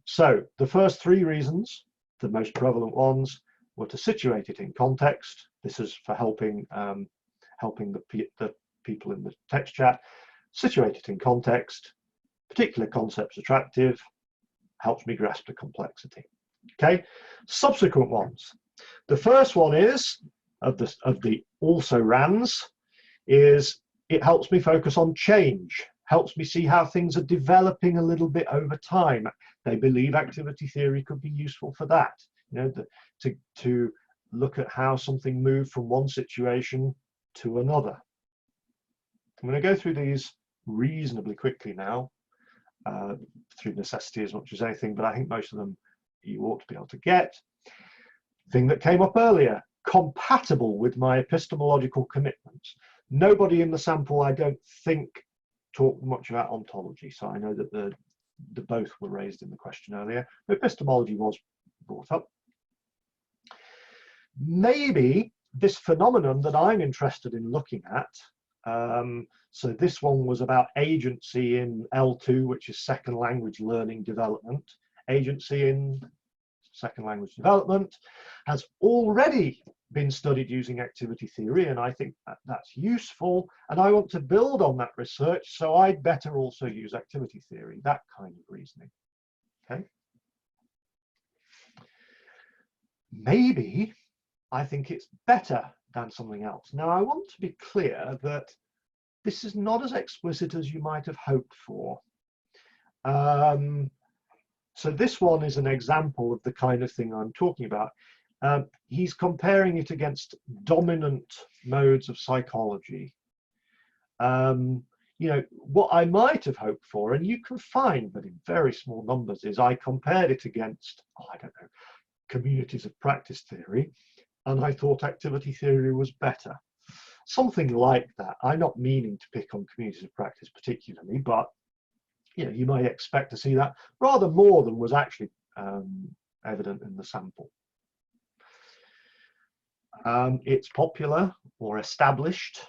So the first three reasons, the most prevalent ones, were to situate it in context. This is for helping the people in the text chat. Situate it in context. Particular concepts attractive. Helps me grasp the complexity. Okay. Subsequent ones. The first one is of the also rans is it helps me focus on change. Helps me see how things are developing a little bit over time. They believe activity theory could be useful for that. You know, to look at how something moved from one situation to another. I'm going to go through these reasonably quickly now, through necessity as much as anything, but I think most of them you ought to be able to get. Thing that came up earlier, compatible with my epistemological commitments. Nobody in the sample, I don't think, talked much about ontology, so I know that the both were raised in the question earlier. Epistemology was brought up. Maybe this phenomenon that I'm interested in looking at, so this one was about agency in L2, which is second language learning development. Agency in second language development has already been studied using activity theory, and I think that's useful, and I want to build on that research, so I'd better also use activity theory, that kind of reasoning. Okay. Maybe I think it's better than something else. Now, I want to be clear that this is not as explicit as you might have hoped for. So this one is an example of the kind of thing I'm talking about. He's comparing it against dominant modes of psychology. You know, what I might have hoped for, and you can find, but in very small numbers, is I compared it against, I don't know, communities of practice theory, and I thought activity theory was better. Something like that. I'm not meaning to pick on communities of practice particularly, but you know, you might expect to see that rather more than was actually evident in the sample. It's popular or established,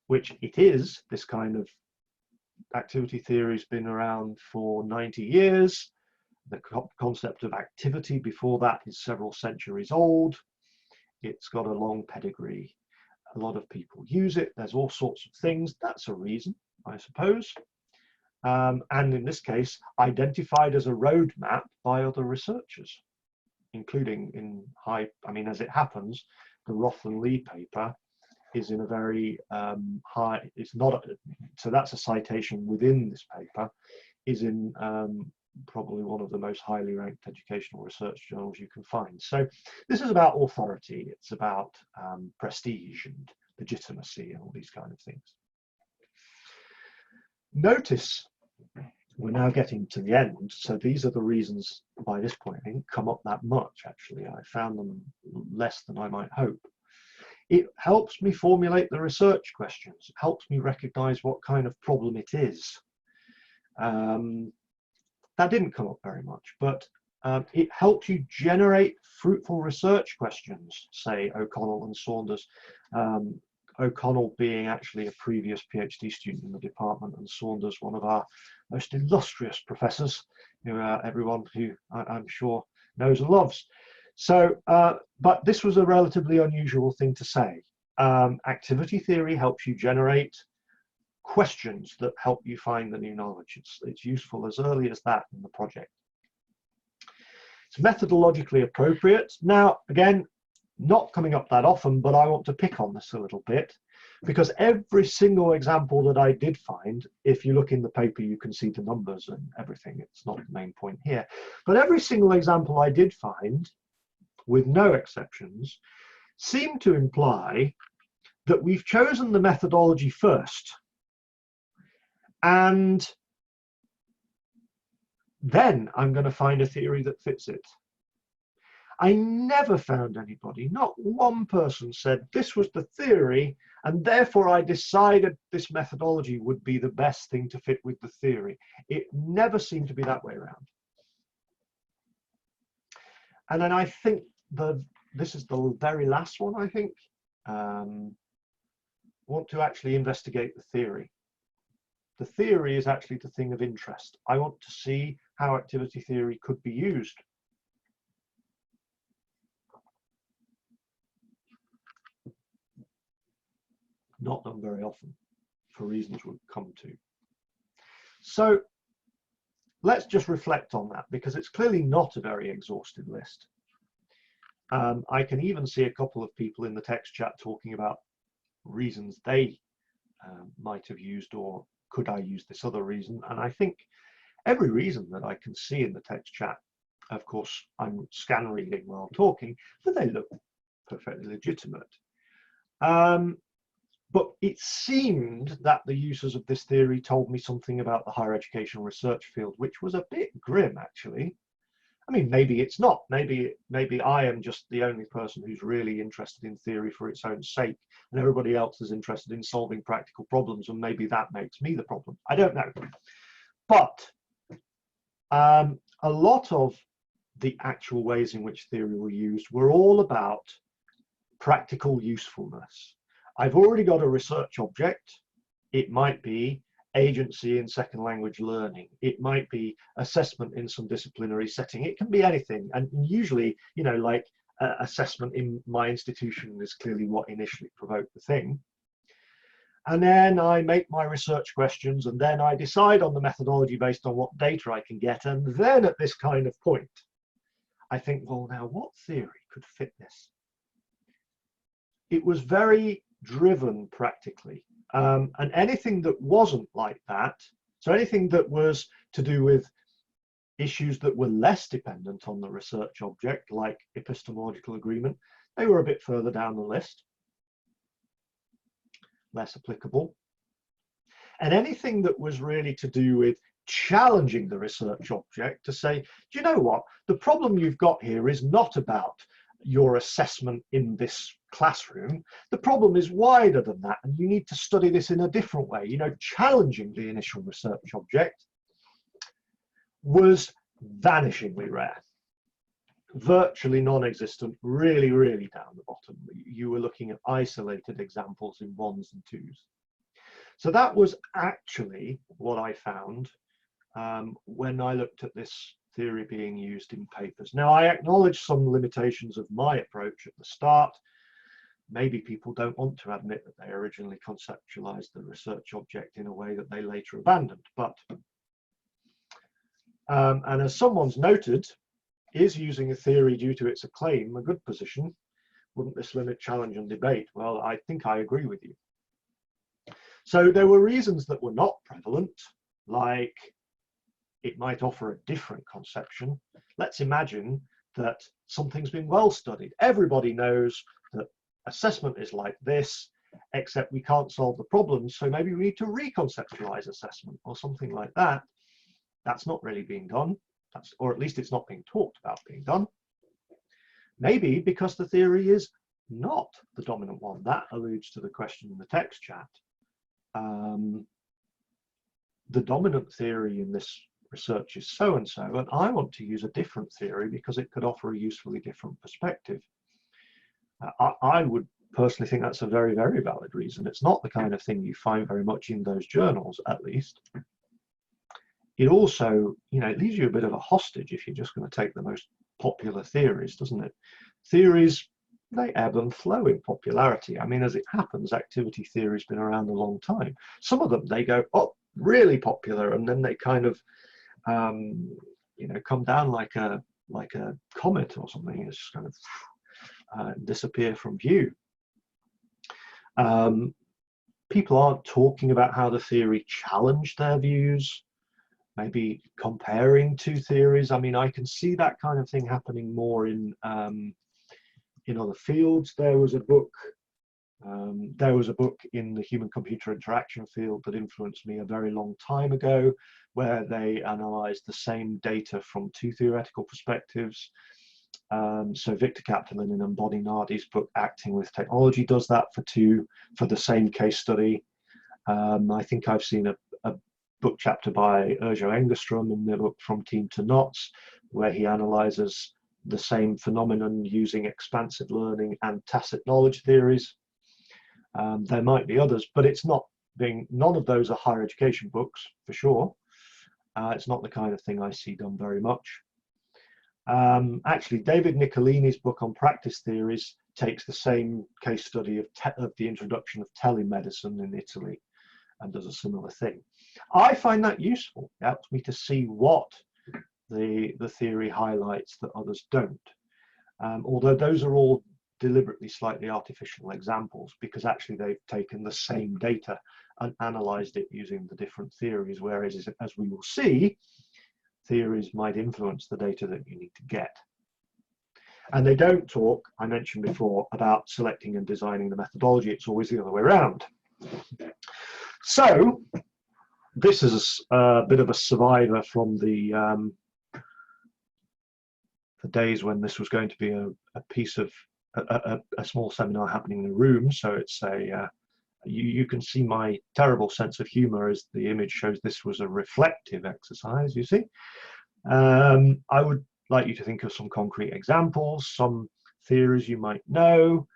which it is. This kind of activity theory has been around for 90 years. The concept of activity before that is several centuries old. It's got a long pedigree. A lot of people use it. There's all sorts of things. That's a reason, I suppose. And in this case, identified as a roadmap by other researchers, including in as it happens, the Roth and Lee paper is in a very high, it's not, so that's a citation within this paper, is in probably one of the most highly ranked educational research journals you can find. So this is about authority, it's about prestige and legitimacy and all these kind of things. Notice we're now getting to the end, so these are the reasons by this point. I didn't come up that much, actually. I found them less than I might hope. It helps me formulate the research questions. It helps me recognize what kind of problem it is. That didn't come up very much, but it helps you generate fruitful research questions, say O'Connell and Saunders. O'Connell being actually a previous PhD student in the department, and Saunders one of our most illustrious professors, who everyone who I'm sure knows and loves. So, but this was a relatively unusual thing to say. Activity theory helps you generate questions that help you find the new knowledge. It's useful as early as that in the project. It's methodologically appropriate. Now, again, not coming up that often, but I want to pick on this a little bit, because every single example that I did find, if you look in the paper, you can see the numbers and everything. It's not the main point here. But every single example I did find, with no exceptions, seemed to imply that we've chosen the methodology first, and then I'm going to find a theory that fits it. I never found anybody, not one person said this was the theory and therefore I decided this methodology would be the best thing to fit with the theory. It never seemed to be that way around. And then I think this is the very last one, I think. Want to actually investigate the theory. The theory is actually the thing of interest. I want to see how activity theory could be used. Not done very often, for reasons we'll come to. So let's just reflect on that, because it's clearly not a very exhaustive list. I can even see a couple of people in the text chat talking about reasons they might have used, or could I use this other reason? And I think every reason that I can see in the text chat, of course, I'm scan reading while talking, but they look perfectly legitimate. But it seemed that the users of this theory told me something about the higher education research field, which was a bit grim, actually. I mean, maybe it's not. Maybe I am just the only person who's really interested in theory for its own sake, and everybody else is interested in solving practical problems, and maybe that makes me the problem. I don't know. But a lot of the actual ways in which theory were used were all about practical usefulness. I've already got a research object. It might be agency in second language learning. It might be assessment in some disciplinary setting. It can be anything. And usually, you know, like assessment in my institution is clearly what initially provoked the thing. And then I make my research questions, and then I decide on the methodology based on what data I can get. And then at this kind of point, I think, well, now what theory could fit this? It was very driven practically, and anything that wasn't like that, so anything that was to do with issues that were less dependent on the research object, like epistemological agreement, they were a bit further down the list, less applicable. And anything that was really to do with challenging the research object to say, do you know what, the problem you've got here is not about your assessment in this classroom. The problem is wider than that, and you need to study this in a different way. You know, challenging the initial research object was vanishingly rare, virtually non-existent, really, really down the bottom. You were looking at isolated examples in ones and twos. So that was actually what I found when I looked at this theory being used in papers. Now, I acknowledge some limitations of my approach at the start. maybe people don't want to admit that they originally conceptualized the research object in a way that they later abandoned. But and as someone's noted, is using a theory due to its acclaim a good position? Wouldn't this limit challenge and debate? Well, I think I agree with you. So there were reasons that were not prevalent, like it might offer a different conception. Let's imagine that something's been well studied. Everybody knows that assessment is like this, except we can't solve the problems, so maybe we need to reconceptualize assessment or something like that. That's not really being done, or at least it's not being talked about being done. Maybe because the theory is not the dominant one. That alludes to the question in the text chat. The dominant theory in this research is so-and-so, and I want to use a different theory because it could offer a usefully different perspective. I would personally think that's a very, very valid reason. It's not the kind of thing you find very much in those journals, at least. It also, you know, it leaves you a bit of a hostage if you're just going to take the most popular theories, doesn't it? Theories, they ebb and flow in popularity. I mean, as it happens, activity theory's been around a long time. Some of them, they go, oh, really popular, and then they kind of, you know, come down like a comet or something. It's just kind of disappear from view. People aren't talking about how the theory challenged their views, maybe comparing two theories. I mean, I can see that kind of thing happening more in other fields. There was a book in the human-computer interaction field that influenced me a very long time ago, where they analysed the same data from two theoretical perspectives. So Victor Kaplan and Bodhi Nardi's book Acting with Technology does that for the same case study. I think I've seen a book chapter by Urjo Engerstrom in the book From Team to Knots, where he analyzes the same phenomenon using expansive learning and tacit knowledge theories. There might be others, but none of those are higher education books for sure. It's not the kind of thing I see done very much. Actually, David Niccolini's book on practice theories takes the same case study of the introduction of telemedicine in Italy and does a similar thing. I find that useful. It helps me to see what the theory highlights that others don't. Although those are all deliberately slightly artificial examples, because actually they've taken the same data and analyzed it using the different theories, whereas, as we will see, theories might influence the data that you need to get. And they don't talk, I mentioned before, about selecting and designing the methodology. It's always the other way around. So this is a bit of a survivor from the days when this was going to be a piece of a small seminar happening in a room. So it's you can see my terrible sense of humor as the image shows. This was a reflective exercise, you see. I would like you to think of some concrete examples, some theories you might know,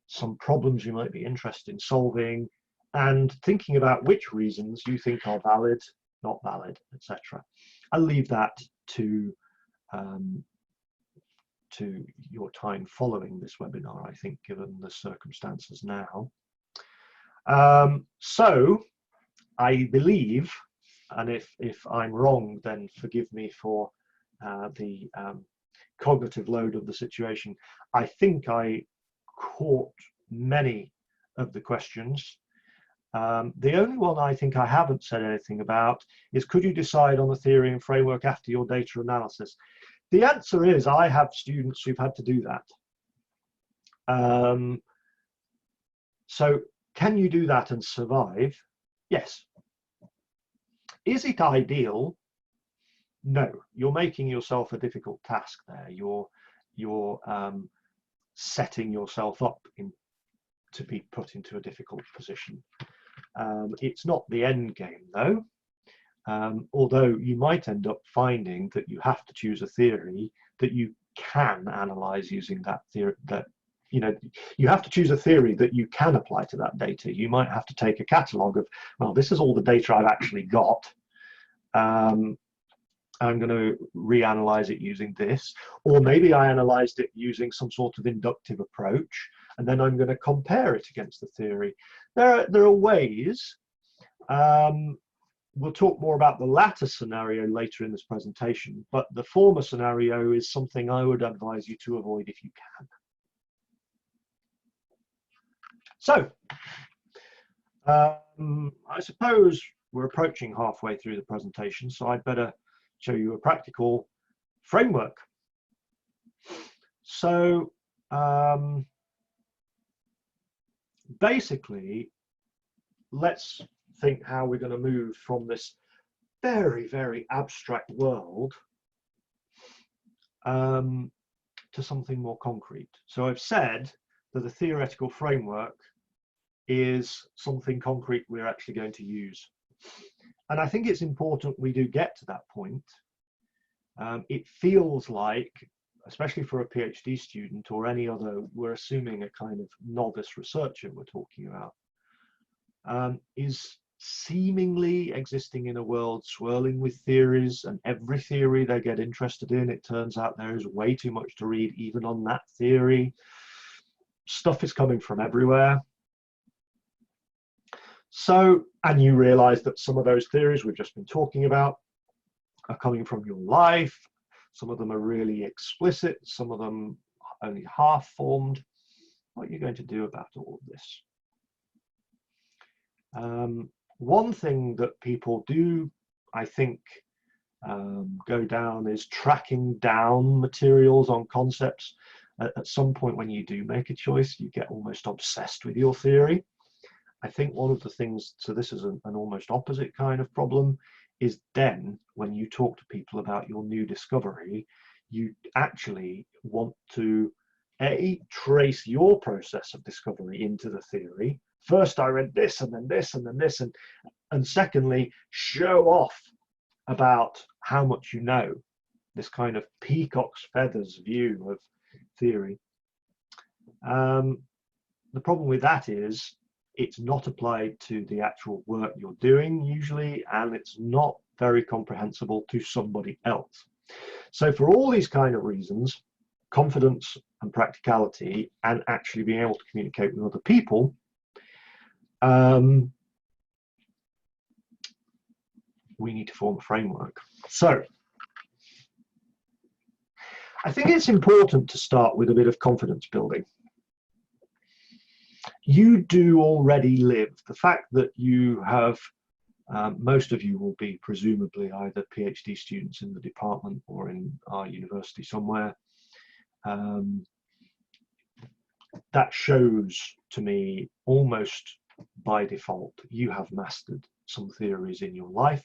some problems you might be interested in solving, and thinking about which reasons you think are valid, not valid, etc. I'll leave that to your time following this webinar, I think, given the circumstances now. So I believe, and if I'm wrong, then forgive me for the cognitive load of the situation. I think I caught many of the questions. The only one I think I haven't said anything about is, could you decide on the theory and framework after your data analysis? The answer is, I have students who've had to do that. So can you do that and survive? Yes. Is it ideal? No. You're making yourself a difficult task there. You're setting yourself up to be put into a difficult position. It's not the end game, though. Although you might end up finding that you have to choose a theory that you can analyze using that theory. You have to choose a theory that you can apply to that data. You might have to take a catalogue of, well, this is all the data I've actually got. I'm going to reanalyze it using this, or maybe I analyzed it using some sort of inductive approach, and then I'm going to compare it against the theory. There are ways. We'll talk more about the latter scenario later in this presentation, but the former scenario is something I would advise you to avoid if you can. So, I suppose we're approaching halfway through the presentation, so I'd better show you a practical framework. So, basically, let's think how we're going to move from this very, very abstract world to something more concrete. So I've said that the theoretical framework is something concrete we're actually going to use. And I think it's important we do get to that point. It feels like, especially for a PhD student or any other, we're assuming a kind of novice researcher we're talking about, is seemingly existing in a world swirling with theories, and every theory they get interested in, it turns out there is way too much to read even on that theory. Stuff is coming from everywhere. So, and you realize that some of those theories we've just been talking about are coming from your life. Some of them are really explicit, some of them only half formed. What are you going to do about all of this? One thing that people do, I think, go down is tracking down materials on concepts. At some point when you do make a choice, you get almost obsessed with your theory. I think one of the things, so this is an almost opposite kind of problem, is then when you talk to people about your new discovery, you actually want to trace your process of discovery into the theory. First I read this and then this and then this, and secondly show off about how much you know, this kind of peacock's feathers view of theory. The problem with that is it's not applied to the actual work you're doing usually, and it's not very comprehensible to somebody else. So for all these kind of reasons, confidence and practicality and actually being able to communicate with other people, we need to form a framework. So I think it's important to start with a bit of confidence building. You do already live. The fact that you have, most of you will be presumably either PhD students in the department or in our university somewhere. That shows to me almost by default you have mastered some theories in your life.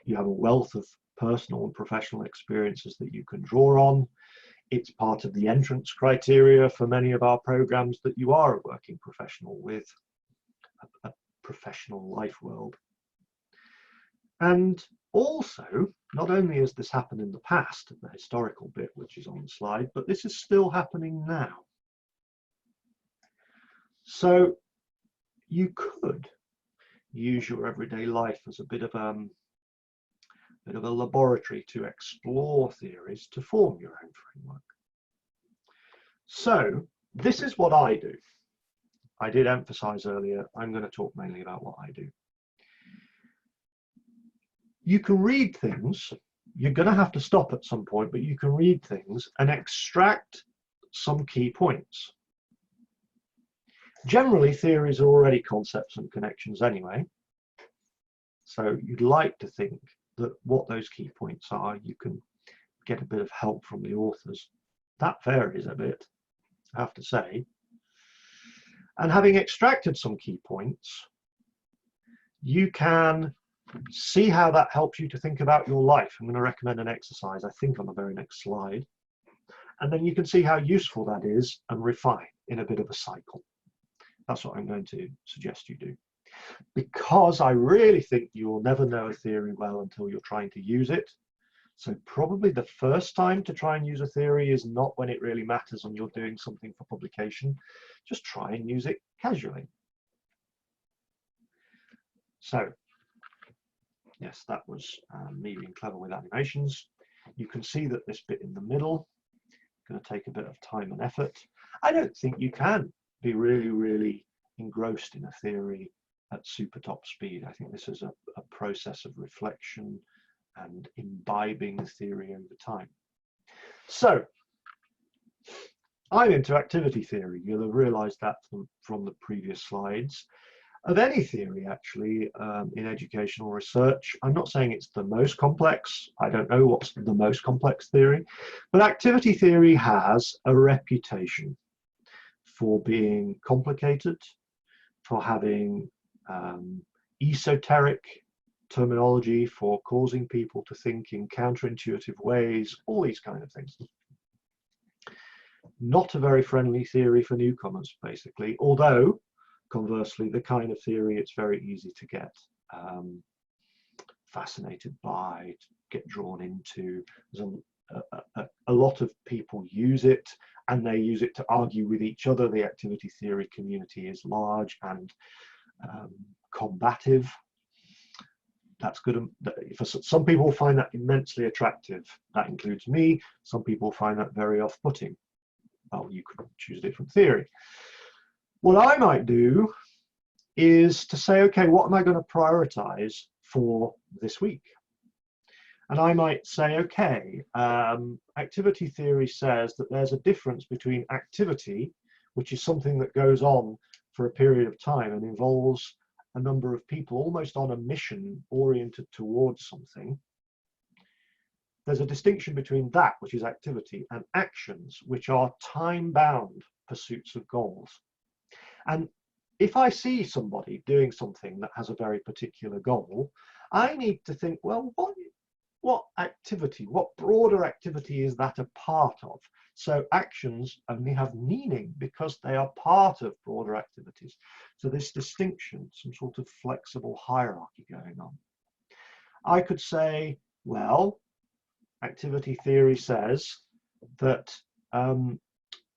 You have a wealth of personal and professional experiences that you can draw on. It's part of the entrance criteria for many of our programs that you are a working professional with a professional life world. And also, not only has this happened in the past, the historical bit which is on the slide, but this is still happening now. So you could use your everyday life as a bit of a laboratory to explore theories to form your own framework. So this is what I do. I did emphasize earlier, I'm going to talk mainly about what I do. You can read things, you're going to have to stop at some point, but you can read things and extract some key points. Generally, theories are already concepts and connections anyway. So you'd like to think that what those key points are, you can get a bit of help from the authors. That varies a bit, I have to say. And having extracted some key points, you can see how that helps you to think about your life. I'm going to recommend an exercise, I think, on the very next slide. And then you can see how useful that is and refine in a bit of a cycle. That's what I'm going to suggest you do. Because I really think you'll never know a theory well until you're trying to use it. So probably the first time to try and use a theory is not when it really matters and you're doing something for publication. Just try and use it casually. So, yes, that was me being clever with animations. You can see that this bit in the middle is going to take a bit of time and effort. I don't think you can be really, really engrossed in a theory at super top speed. I think this is a process of reflection and imbibing the theory over time. So I'm into activity theory. You'll have realized that from the previous slides. Of any theory, actually, in educational research, I'm not saying it's the most complex. I don't know what's the most complex theory, but activity theory has a reputation for being complicated, for having esoteric terminology, for causing people to think in counterintuitive ways, all these kind of things. Not a very friendly theory for newcomers, basically, although conversely, the kind of theory it's very easy to get fascinated by, to get drawn into. There's a lot of people use it, and they use it to argue with each other. The activity theory community is large and combative. That's good. For some people find that immensely attractive. That includes me. Some people find that very off-putting. Well, you could choose a different theory. What I might do is to say, okay, what am I going to prioritize for this week? And I might say, okay, activity theory says that there's a difference between activity, which is something that goes on for a period of time and involves a number of people almost on a mission oriented towards something. There's a distinction between that, which is activity, and actions, which are time-bound pursuits of goals. And if I see somebody doing something that has a very particular goal, I need to think, well, what activity, what broader activity is that a part of? So actions only have meaning because they are part of broader activities. So this distinction, some sort of flexible hierarchy going on. I could say, well, activity theory says that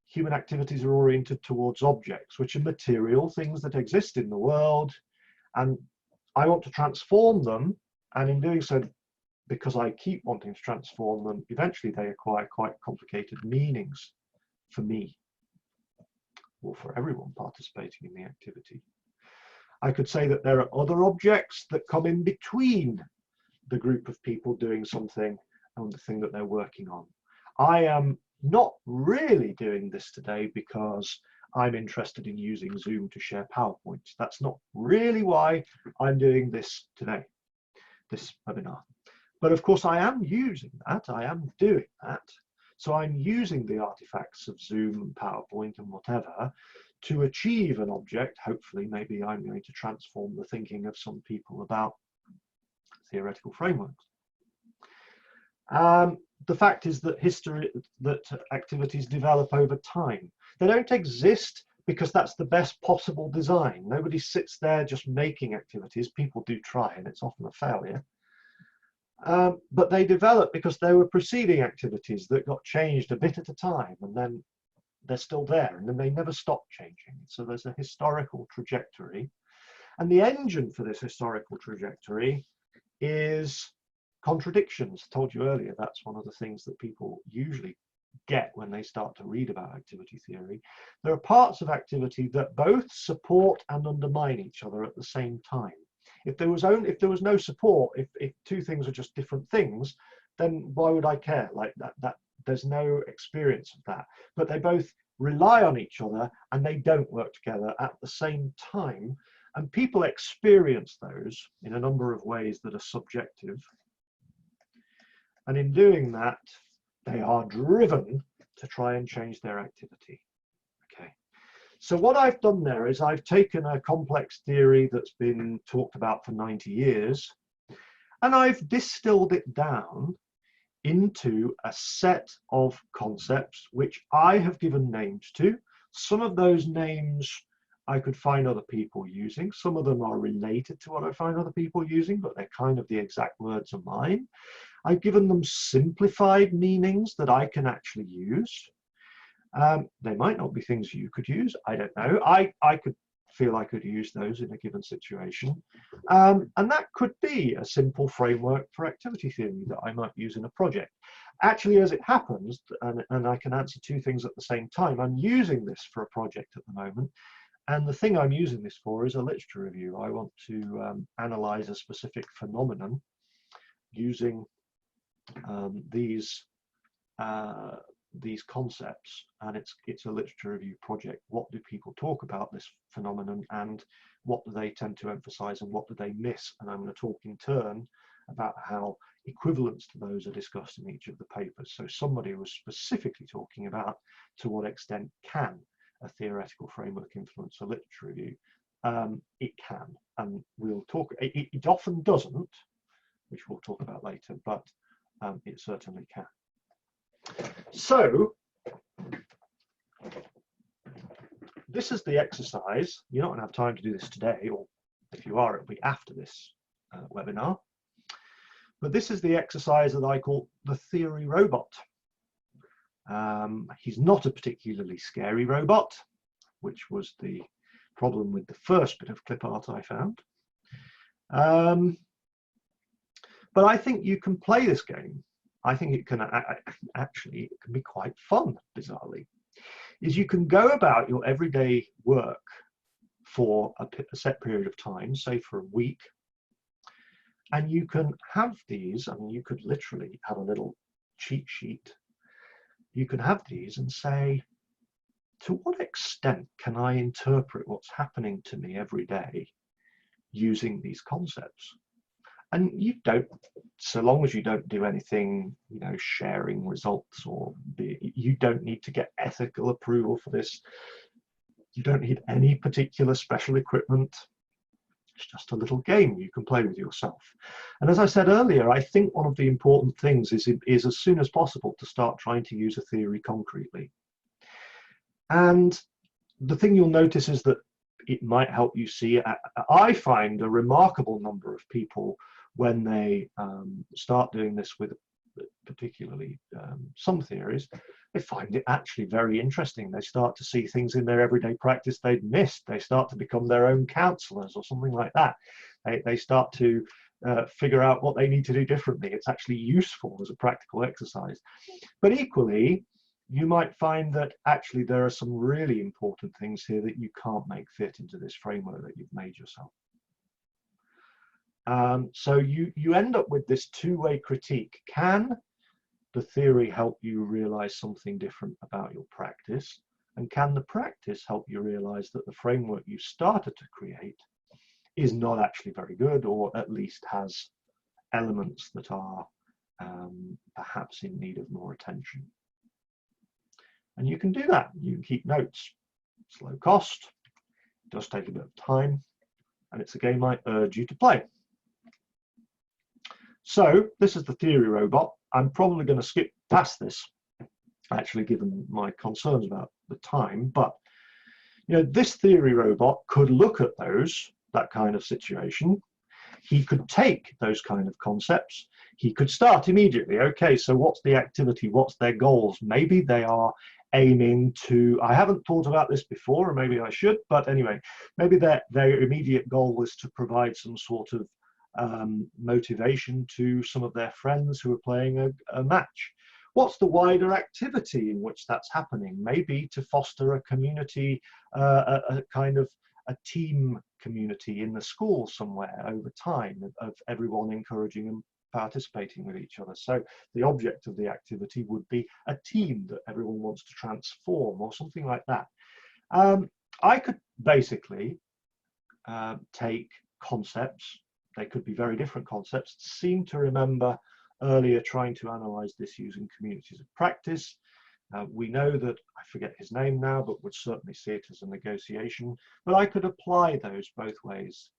human activities are oriented towards objects, which are material things that exist in the world, and I want to transform them, and in doing so, because I keep wanting to transform them, eventually they acquire quite complicated meanings for me, or for everyone participating in the activity. I could say that there are other objects that come in between the group of people doing something and the thing that they're working on. I am not really doing this today because I'm interested in using Zoom to share PowerPoints. That's not really why I'm doing this today, this webinar. But of course I am using that, I am doing that. So I'm using the artifacts of Zoom and PowerPoint and whatever to achieve an object. Hopefully, maybe I'm going to transform the thinking of some people about theoretical frameworks. The fact is that activities develop over time. They don't exist because that's the best possible design. Nobody sits there just making activities. People do try, and it's often a failure. But they develop because there were preceding activities that got changed a bit at a time, and then they're still there, and then they never stop changing. So there's a historical trajectory. And the engine for this historical trajectory is contradictions. I told you earlier, that's one of the things that people usually get when they start to read about activity theory. There are parts of activity that both support and undermine each other at the same time. If there was no support, if two things are just different things, then why would I care? Like that there's no experience of that. But they both rely on each other and they don't work together at the same time. And people experience those in a number of ways that are subjective. And in doing that, they are driven to try and change their activity. Okay. So what I've done there is I've taken a complex theory that's been talked about for 90 years, and I've distilled it down into a set of concepts which I have given names to. Some of those names I could find other people using. Some of them are related to what I find other people using, but they're kind of the exact words of mine. I've given them simplified meanings that I can actually use. They might not be things you could use. I don't know. I could feel I could use those in a given situation. And that could be a simple framework for activity theory that I might use in a project. Actually, as it happens, and I can answer two things at the same time, I'm using this for a project at the moment. And the thing I'm using this for is a literature review. I want to analyze a specific phenomenon using these concepts, and it's a literature review project. What do people talk about this phenomenon, and what do they tend to emphasize, and what do they miss? And I'm going to talk in turn about how equivalents to those are discussed in each of the papers. So somebody was specifically talking about to what extent can a theoretical framework influence a literature review. It can, and we'll talk, it often doesn't, which we'll talk about later, but it certainly can. So this is the exercise. You're not going to have time to do this today, or if you are, it'll be after this webinar. But this is the exercise that I call the theory robot. He's not a particularly scary robot, which was the problem with the first bit of clip art I found. But I think you can play this game. I think it can actually, it can be quite fun, bizarrely. Is you can go about your everyday work for a set period of time, say for a week, and you can have these, I mean, you could literally have a little cheat sheet. You can have these and say, to what extent can I interpret what's happening to me every day using these concepts? And you don't, so long as you don't do anything, you know, sharing results, or you don't need to get ethical approval for this. You don't need any particular special equipment. It's just a little game you can play with yourself. And as I said earlier, I think one of the important things is as soon as possible to start trying to use a theory concretely. And the thing you'll notice is that it might help you see, I find a remarkable number of people when they start doing this with particularly some theories, they find it actually very interesting. They start to see things in their everyday practice they'd missed. They start to become their own counselors or something like that. They start to figure out what they need to do differently. It's actually useful as a practical exercise. But equally, you might find that actually there are some really important things here that you can't make fit into this framework that you've made yourself. So you end up with this two-way critique. Can the theory help you realize something different about your practice? And can the practice help you realize that the framework you started to create is not actually very good, or at least has elements that are perhaps in need of more attention? And you can do that. You can keep notes. It's low cost, it does take a bit of time, and it's a game I urge you to play. So this is the theory robot. I'm probably going to skip past this, actually, given my concerns about the time. But you know, this theory robot could look at that kind of situation. He could take those kind of concepts. He could start immediately. Okay, so what's the activity? What's their goals? Maybe they are aiming to, I haven't thought about this before, or maybe I should, but anyway, maybe their immediate goal was to provide some sort of motivation to some of their friends who are playing a match. What's the wider activity in which that's happening? Maybe to foster a community, a kind of a team community in the school somewhere over time, of everyone encouraging and participating with each other. So the object of the activity would be a team that everyone wants to transform, or something like that. I could basically take concepts. They could be very different concepts. Seem to remember earlier trying to analyze this using communities of practice. We know that, I forget his name now, but would certainly see it as a negotiation. But I could apply those both ways.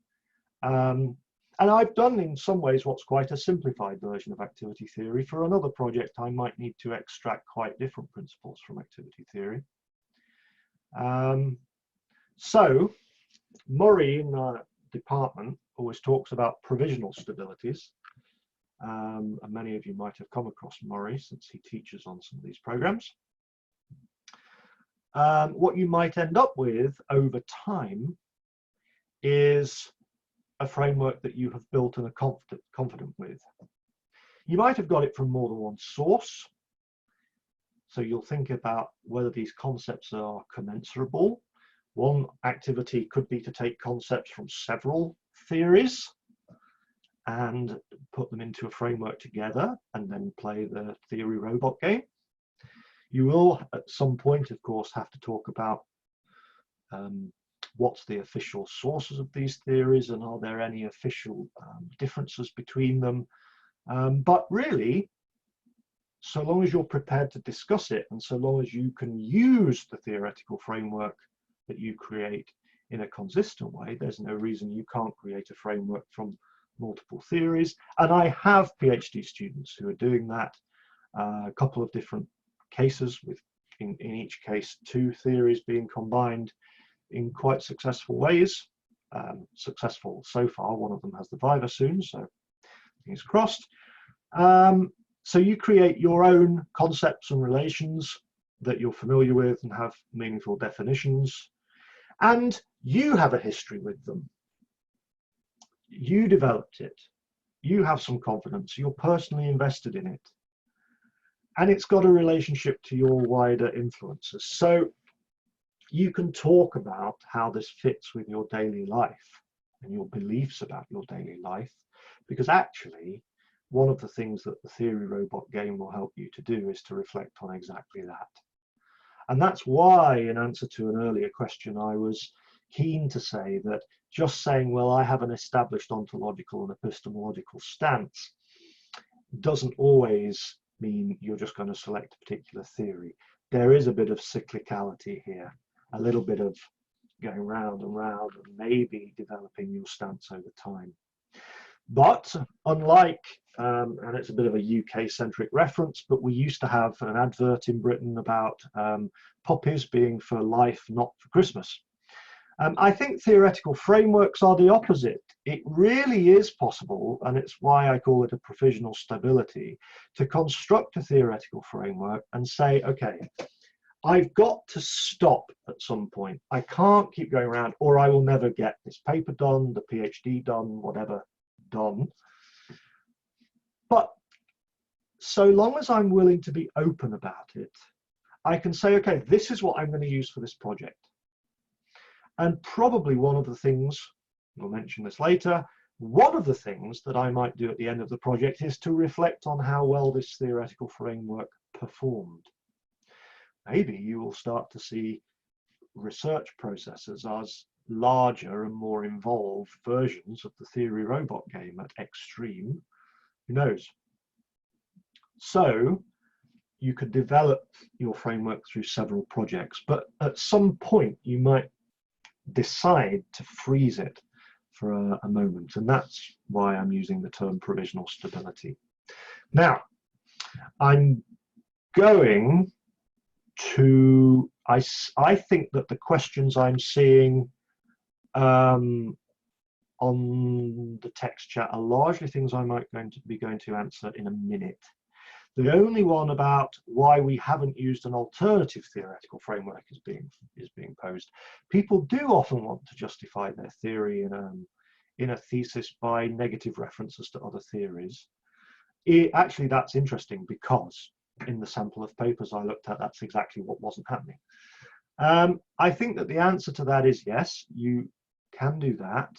And I've done in some ways what's quite a simplified version of activity theory. For another project, I might need to extract quite different principles from activity theory. So Murray in our department always talks about provisional stabilities. And many of you might have come across Murray since he teaches on some of these programs. What you might end up with over time is a framework that you have built and are confident with. You might have got it from more than one source. So you'll think about whether these concepts are commensurable. One activity could be to take concepts from several theories and put them into a framework together and then play the theory robot game. You will at some point, of course, have to talk about what's the official sources of these theories and are there any official differences between them. But really, so long as you're prepared to discuss it and so long as you can use the theoretical framework that you create in a consistent way, there's no reason you can't create a framework from multiple theories. And I have PhD students who are doing that, a couple of different cases with in each case 2 theories being combined in quite successful ways. Successful so far. One of them has the Viva soon, so fingers crossed. So you create your own concepts and relations that you're familiar with and have meaningful definitions, and you have a history with them. You developed it. You have some confidence. You're personally invested in it. And it's got a relationship to your wider influences. So you can talk about how this fits with your daily life and your beliefs about your daily life, because actually one of the things that the theory robot game will help you to do is to reflect on exactly that. And that's why, in answer to an earlier question, I was keen to say that just saying, well, I have an established ontological and epistemological stance doesn't always mean you're just going to select a particular theory. There is a bit of cyclicality here, a little bit of going round and round and maybe developing your stance over time. But unlike, and it's a bit of a UK-centric reference, but we used to have an advert in Britain about puppies being for life, not for Christmas. I think theoretical frameworks are the opposite. It really is possible, and it's why I call it a provisional stability, to construct a theoretical framework and say, okay, I've got to stop at some point. I can't keep going around, or I will never get this paper done, the PhD done, whatever done. But so long as I'm willing to be open about it, I can say, okay, this is what I'm going to use for this project. And probably one of the things, we'll mention this later, one of the things that I might do at the end of the project is to reflect on how well this theoretical framework performed. Maybe you will start to see research processes as larger and more involved versions of the theory robot game at extreme. Who knows? So you could develop your framework through several projects, but at some point you might decide to freeze it for a moment, and that's why I'm using the term provisional stability. Now, I'm going to, I think that the questions I'm seeing on the text chat are largely things I might be going to answer in a minute. The only one about why we haven't used an alternative theoretical framework is being posed. People do often want to justify their theory in a thesis by negative references to other theories. Actually, that's interesting because in the sample of papers I looked at, that's exactly what wasn't happening. I think that the answer to that is yes, you can do that.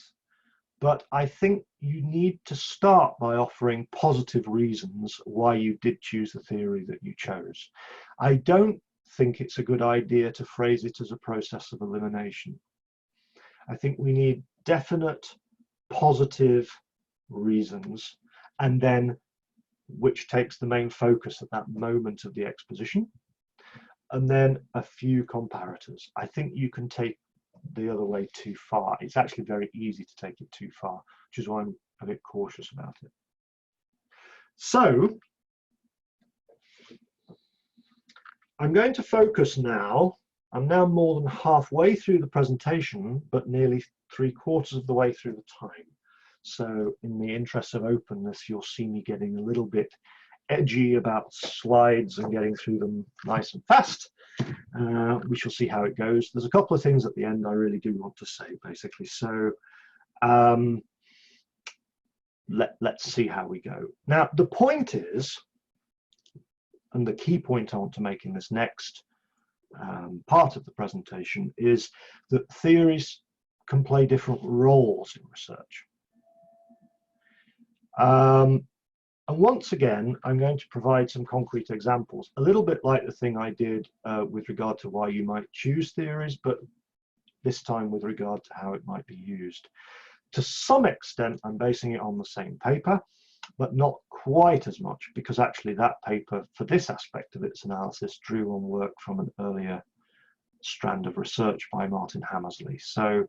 But I think you need to start by offering positive reasons why you did choose the theory that you chose. I don't think it's a good idea to phrase it as a process of elimination. I think we need definite positive reasons, and then which takes the main focus at that moment of the exposition, and then a few comparators. I think you can take the other way too far. It's actually very easy to take it too far, which is why I'm a bit cautious about it. So I'm going to focus now. I'm now more than halfway through the presentation, but nearly 3/4 of the way through the time. So in the interest of openness, you'll see me getting a little bit edgy about slides and getting through them nice and fast. We shall see how it goes. There's a couple of things at the end I really do want to say, basically. So let's see how we go. Now, the point is, and the key point I want to make in this next part of the presentation, is that theories can play different roles in research. And once again, I'm going to provide some concrete examples, a little bit like the thing I did with regard to why you might choose theories, but this time with regard to how it might be used. To some extent, I'm basing it on the same paper, but not quite as much, because actually that paper, for this aspect of its analysis, drew on work from an earlier strand of research by Martin Hammersley. So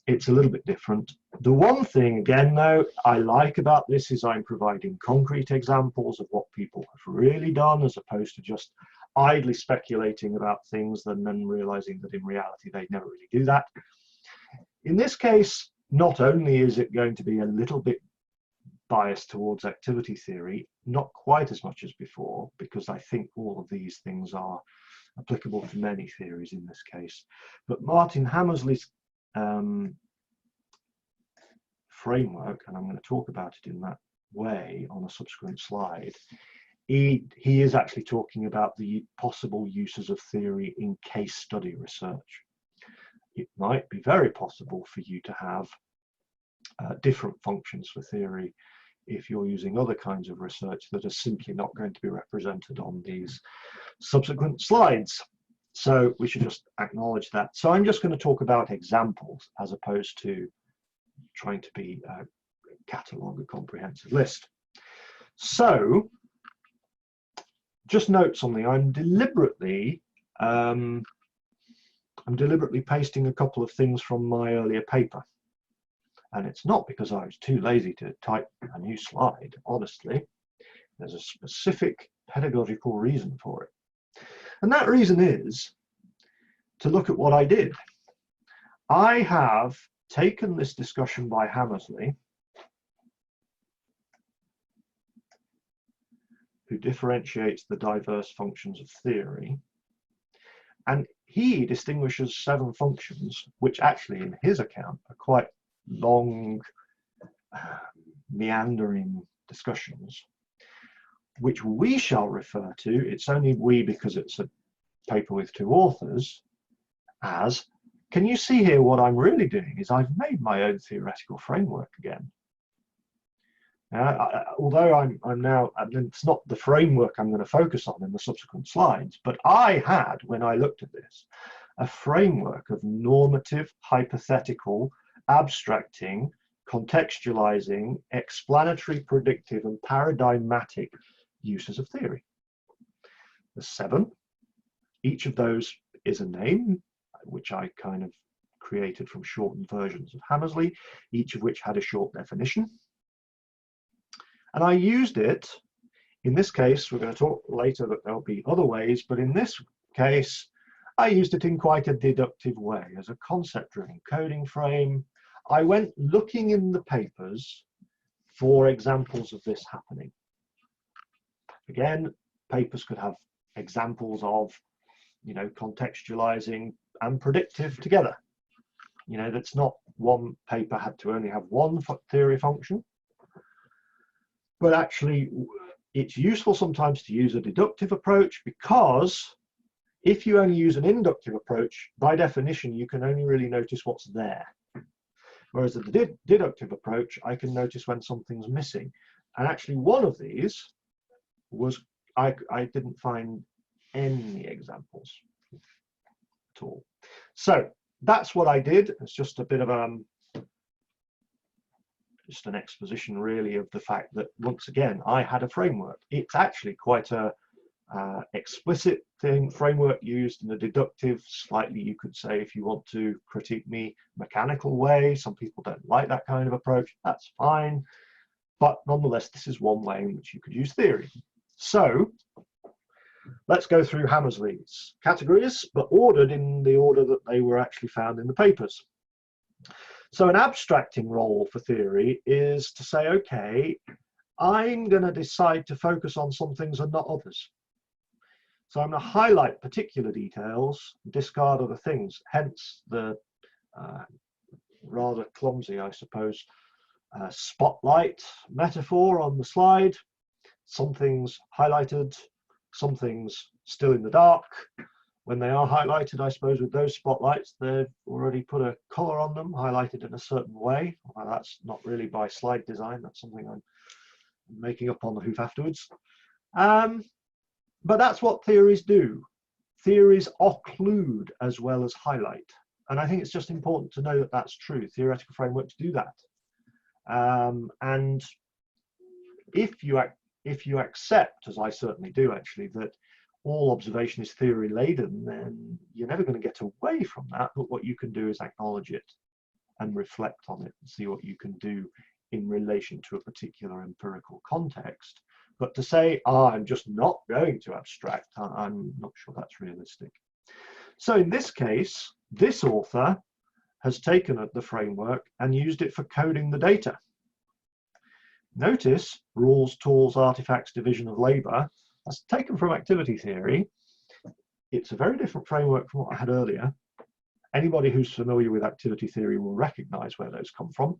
it's a little bit different. The one thing, again, though, I like about this is I'm providing concrete examples of what people have really done, as opposed to just idly speculating about things and then realizing that in reality they never really do that. In this case, not only is it going to be a little bit biased towards activity theory, not quite as much as before, because I think all of these things are applicable to many theories in this case. But Martin Hammersley's framework, and I'm going to talk about it in that way on a subsequent slide, he is actually talking about the possible uses of theory in case study research. It might be very possible for you to have different functions for theory if you're using other kinds of research that are simply not going to be represented on these subsequent slides. So we should just acknowledge that. So I'm just going to talk about examples as opposed to trying to be catalog a comprehensive list. So just note something. I'm deliberately pasting a couple of things from my earlier paper. And it's not because I was too lazy to type a new slide, honestly. There's a specific pedagogical reason for it. And that reason is to look at what I did. I have taken this discussion by Hammersley, who differentiates the diverse functions of theory, and he distinguishes 7 functions, which actually in his account are quite long, meandering discussions, which we shall refer to, it's only we because it's a paper with 2 authors, as, can you see here what I'm really doing is I've made my own theoretical framework again. Although I'm now, and it's not the framework I'm going to focus on in the subsequent slides, but I had, when I looked at this, a framework of normative, hypothetical, abstracting, contextualizing, explanatory, predictive, and paradigmatic uses of theory. There's 7. Each of those is a name, which I kind of created from shortened versions of Hammersley, each of which had a short definition. And I used it, in this case, we're going to talk later that there'll be other ways, but in this case, I used it in quite a deductive way as a concept-driven coding frame. I went looking in the papers for examples of this happening. Again, papers could have examples of, you know, contextualizing and predictive together. You know, that's not one paper had to only have one theory function. But actually, it's useful sometimes to use a deductive approach, because if you only use an inductive approach, by definition, you can only really notice what's there. Whereas the deductive approach, I can notice when something's missing. And actually, one of these was, I didn't find any examples at all. So that's what I did. It's just a bit of just an exposition really of the fact that, once again, I had a framework. It's actually quite a explicit framework used in a deductive, slightly, you could say, if you want to critique me, mechanical way. Some people don't like that kind of approach. That's fine. But nonetheless, this is one way in which you could use theory. So let's go through Hammersley's categories, but ordered in the order that they were actually found in the papers. So an abstracting role for theory is to say, okay, I'm going to decide to focus on some things and not others. So I'm going to highlight particular details, discard other things, hence the rather clumsy, I suppose, spotlight metaphor on the slide. Some things highlighted, some things still in the dark. When they are highlighted, I suppose with those spotlights, they've already put a color on them, highlighted in a certain way. Well, that's not really by slide design, that's something I'm making up on the hoof afterwards. But that's what theories do. Theories occlude as well as highlight. And I think it's just important to know that that's true. Theoretical frameworks do that. And if you accept, as I certainly do actually, that all observation is theory laden, then you're never going to get away from that. But what you can do is acknowledge it and reflect on it and see what you can do in relation to a particular empirical context. But to say, I'm just not going to abstract, I'm not sure that's realistic. So in this case, this author has taken the framework and used it for coding the data. Notice rules, tools, artifacts, division of labor. That's taken from activity theory. It's a very different framework from what I had earlier. Anybody who's familiar with activity theory will recognize where those come from.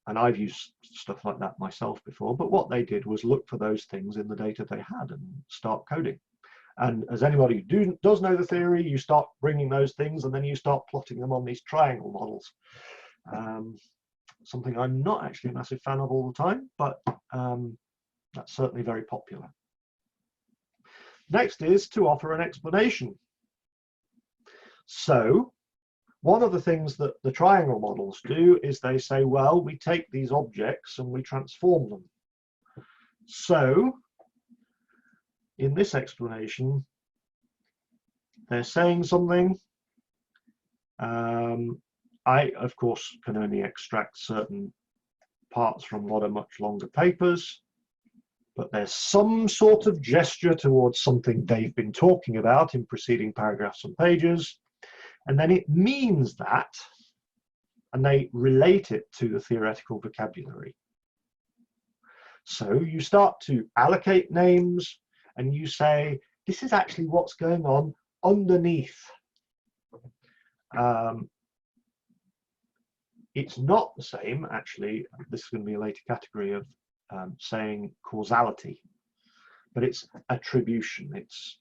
And I've used stuff like that myself before, but what they did was look for those things in the data they had and start coding. And as anybody who does know the theory, you start bringing those things and then you start plotting them on these triangle models. Something I'm not actually a massive fan of all the time, but that's certainly very popular. Next is to offer an explanation. So one of the things that the triangle models do is they say, well, we take these objects and we transform them. So in this explanation, they're saying something. I, of course, can only extract certain parts from what are much longer papers, but there's some sort of gesture towards something they've been talking about in preceding paragraphs and pages, and then it means that, and they relate it to the theoretical vocabulary. So you start to allocate names, and you say, this is actually what's going on underneath. It's not the same, actually, this is going to be a later category of saying causality, but it's attribution. It's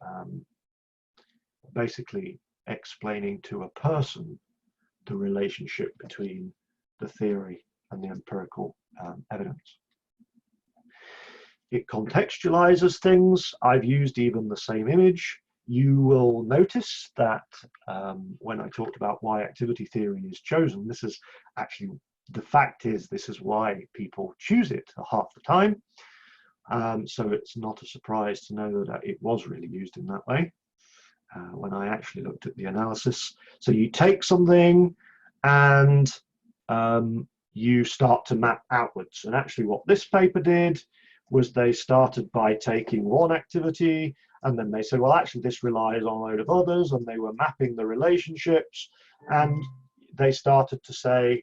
basically explaining to a person the relationship between the theory and the empirical evidence. It contextualizes things. I've used even the same image. You will notice that when I talked about why activity theory is chosen, this is actually, the fact is, this is why people choose it half the time. So it's not a surprise to know that it was really used in that way when I actually looked at the analysis. So you take something and you start to map outwards. And actually what this paper did was they started by taking one activity, and then they said, well, actually, this relies on a load of others, and they were mapping the relationships, and they started to say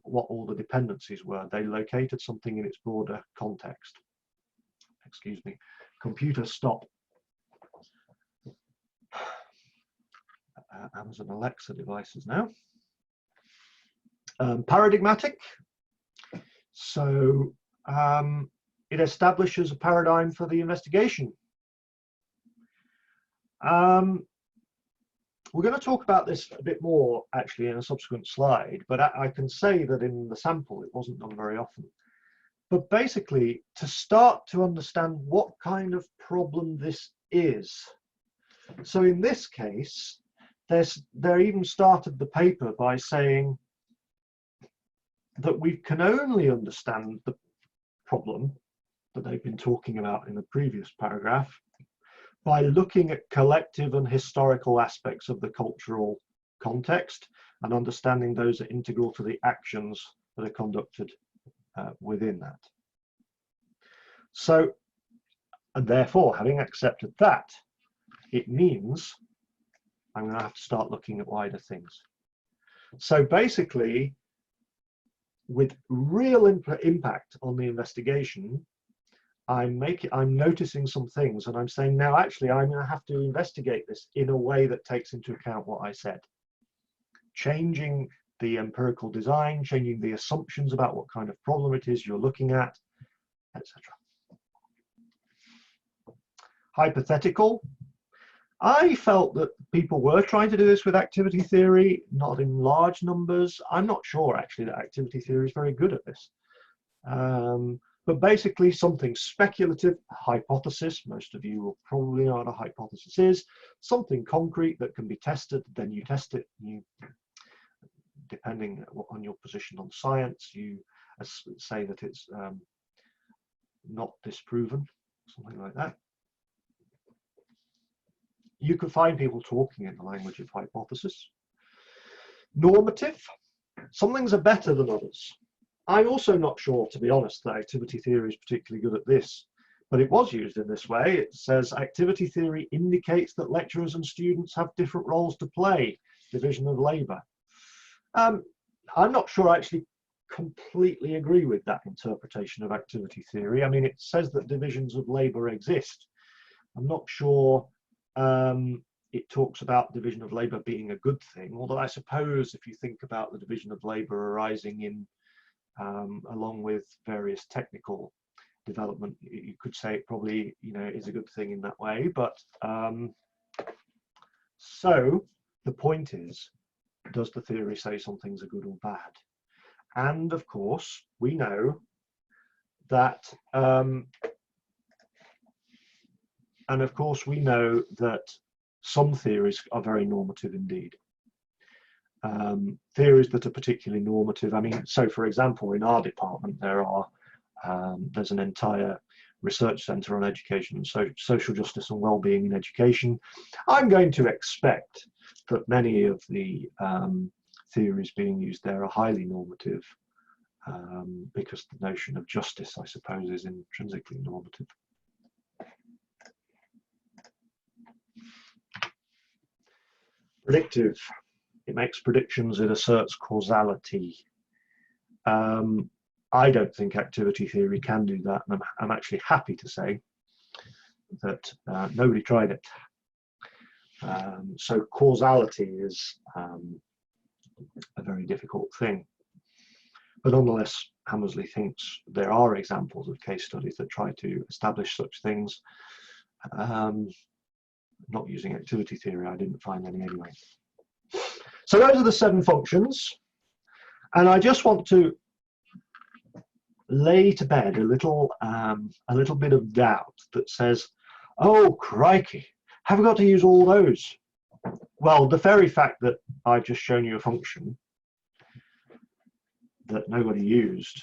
what all the dependencies were. They located something in its broader context. Excuse me. Computer, stop. Amazon Alexa devices now. Paradigmatic. So it establishes a paradigm for the investigation. We're going to talk about this a bit more actually in a subsequent slide, but I can say that in the sample it wasn't done very often. But basically, to start to understand what kind of problem this is. So in this case, they even started the paper by saying that we can only understand the problem that they've been talking about in the previous paragraph by looking at collective and historical aspects of the cultural context and understanding those are integral to the actions that are conducted within that. So, and therefore, having accepted that, it means I'm going to have to start looking at wider things. So basically, with real impact on the investigation, I'm noticing some things, and I'm saying, now actually I'm going to have to investigate this in a way that takes into account what I said. Changing the empirical design, changing the assumptions about what kind of problem it is you're looking at, etc. Hypothetical. I felt that people were trying to do this with activity theory, not in large numbers. I'm not sure actually that activity theory is very good at this. But basically something speculative, hypothesis, most of you will probably know what a hypothesis is, something concrete that can be tested, then you test it, depending on your position on science, you say that it's not disproven, something like that. You can find people talking in the language of hypothesis. Normative, some things are better than others. I'm also not sure, to be honest, that activity theory is particularly good at this, but it was used in this way. It says activity theory indicates that lecturers and students have different roles to play, division of labour. I'm not sure I actually completely agree with that interpretation of activity theory. I mean, it says that divisions of labour exist. I'm not sure it talks about division of labour being a good thing, although I suppose if you think about the division of labour arising in along with various technical development, you could say it probably, is a good thing in that way. But so the point is, does the theory say something's a good or bad? And of course, we know that some theories are very normative indeed. Theories that are particularly normative, I mean, so for example, in our department there's an entire research centre on education and social justice and well-being in education. I'm going to expect that many of the theories being used there are highly normative, because the notion of justice, I suppose, is intrinsically normative. Predictive. It makes predictions, it asserts causality. I don't think activity theory can do that, and I'm actually happy to say that nobody tried it. So causality is a very difficult thing. But nonetheless, Hammersley thinks there are examples of case studies that try to establish such things. Not using activity theory, I didn't find any anyway. So those are the 7 functions, and I just want to lay to bed a little bit of doubt that says, oh crikey, have we got to use all those? Well, the very fact that I've just shown you a function that nobody used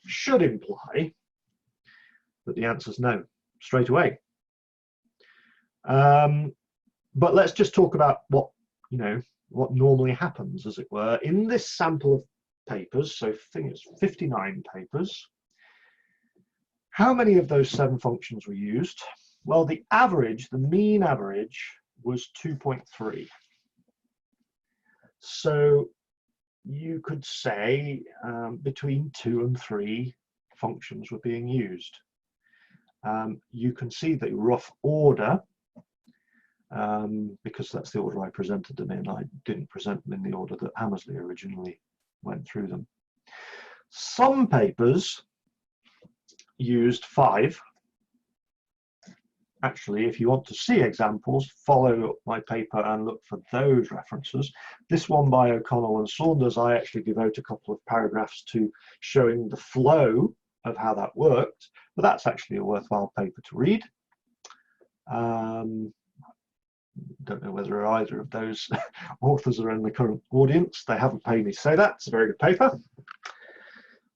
should imply that the answer is no, straight away. But let's just talk about what normally happens, as it were, in this sample of papers. So I think it's 59 papers. How many of those 7 functions were used? Well, the mean average was 2.3. So you could say between 2 and 3 functions were being used. You can see the rough order, because that's the order I presented them in. I didn't present them in the order that Hammersley originally went through them. Some papers used 5. Actually, if you want to see examples, follow my paper and look for those references. This one by O'Connell and Saunders, I actually devote a couple of paragraphs to showing the flow of how that worked, but that's actually a worthwhile paper to read. Don't know whether either of those authors are in the current audience. They haven't paid me to say that. It's a very good paper.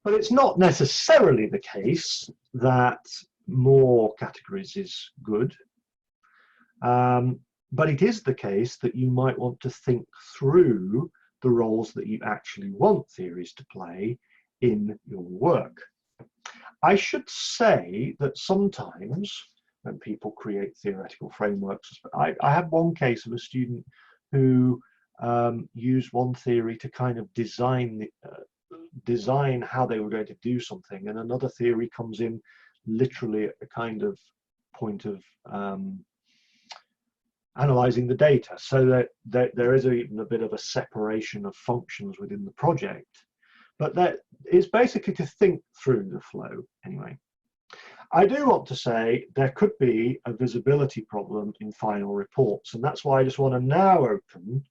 But it's not necessarily the case that more categories is good. But it is the case that you might want to think through the roles that you actually want theories to play in your work. I should say that sometimes when people create theoretical frameworks, I had one case of a student who used one theory to kind of design how they were going to do something, and another theory comes in literally at the kind of point of analyzing the data, so that there is even a bit of a separation of functions within the project. But that is basically to think through the flow anyway. I do want to say there could be a visibility problem in final reports, and that's why I just want to now open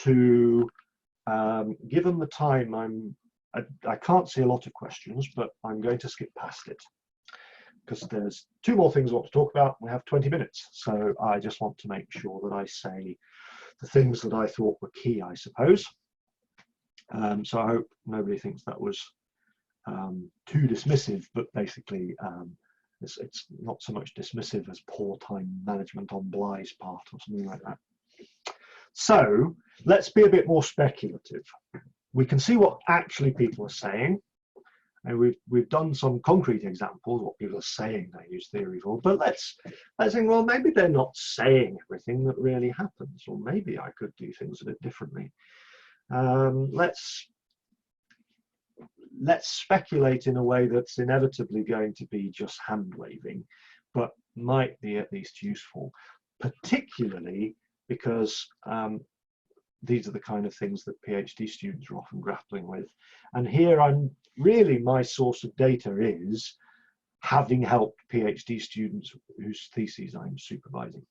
to, given the time, I can't see a lot of questions, but I'm going to skip past it because there's 2 more things I want to talk about. We have 20 minutes, so I just want to make sure that I say the things that I thought were key, I suppose. So I hope nobody thinks that was too dismissive, but basically it's not so much dismissive as poor time management on Bly's part or something like that. So let's be a bit more speculative. We can see what actually people are saying, and we've done some concrete examples what people are saying they use theory for, but let's think, well, maybe they're not saying everything that really happens, or maybe I could do things a bit differently. Let's speculate in a way that's inevitably going to be just hand waving, but might be at least useful, particularly because these are the kind of things that PhD students are often grappling with. And here my source of data is having helped PhD students whose theses I'm supervising.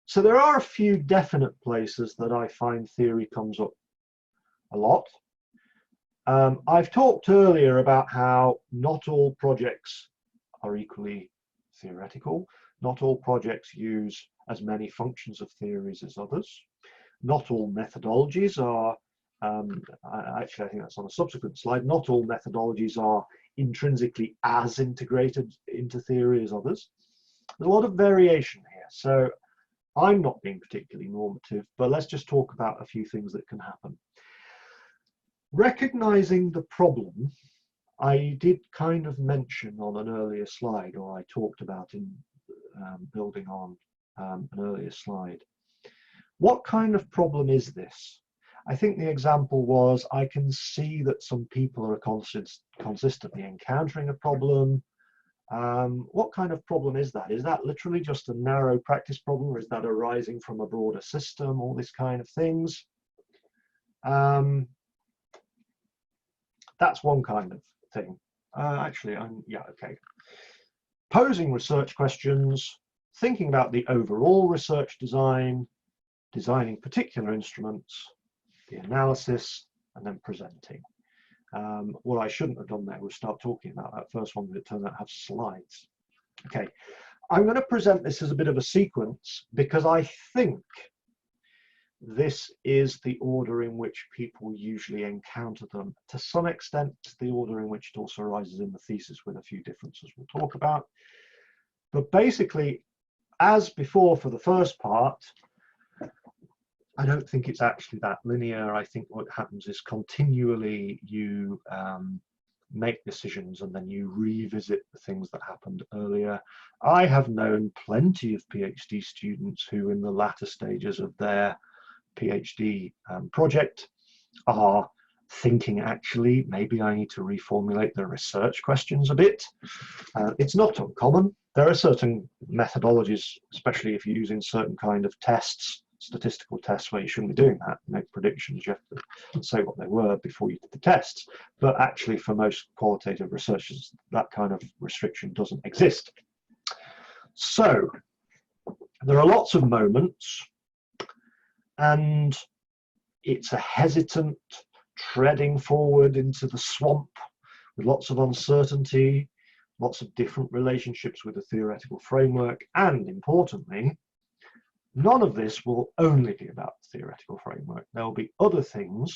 So there are a few definite places that I find theory comes up a lot. I've talked earlier about how not all projects are equally theoretical. Not all projects use as many functions of theories as others. Not all methodologies are, actually I think that's on a subsequent slide, not all methodologies are intrinsically as integrated into theory as others. There's a lot of variation here, so I'm not being particularly normative, but let's just talk about a few things that can happen. Recognizing the problem, I did kind of mention on an earlier slide, or I talked about in building on an earlier slide. What kind of problem is this? I think the example was, I can see that some people are consistently encountering a problem. What kind of problem is that? Is that literally just a narrow practice problem, or is that arising from a broader system, all these kind of things? That's one kind of thing. Yeah, okay. Posing research questions, thinking about the overall research design, designing particular instruments, the analysis, and then presenting. What I shouldn't have done there was start talking about that first one, but it turned out to have slides. Okay, I'm going to present this as a bit of a sequence because I think this is the order in which people usually encounter them. To some extent, the order in which it also arises in the thesis, with a few differences we'll talk about. But basically, as before for the first part, I don't think it's actually that linear. I think what happens is continually you make decisions and then you revisit the things that happened earlier. I have known plenty of PhD students who in the latter stages of their PhD project are thinking, actually, maybe I need to reformulate the research questions a bit. It's not uncommon. There are certain methodologies, especially if you're using certain kind of tests, statistical tests, where you shouldn't be doing that, make predictions. You have to say what they were before you did the tests. But actually, for most qualitative researchers, that kind of restriction doesn't exist. So there are lots of moments, and it's a hesitant treading forward into the swamp with lots of uncertainty, lots of different relationships with the theoretical framework, and importantly, none of this will only be about the theoretical framework. There will be other things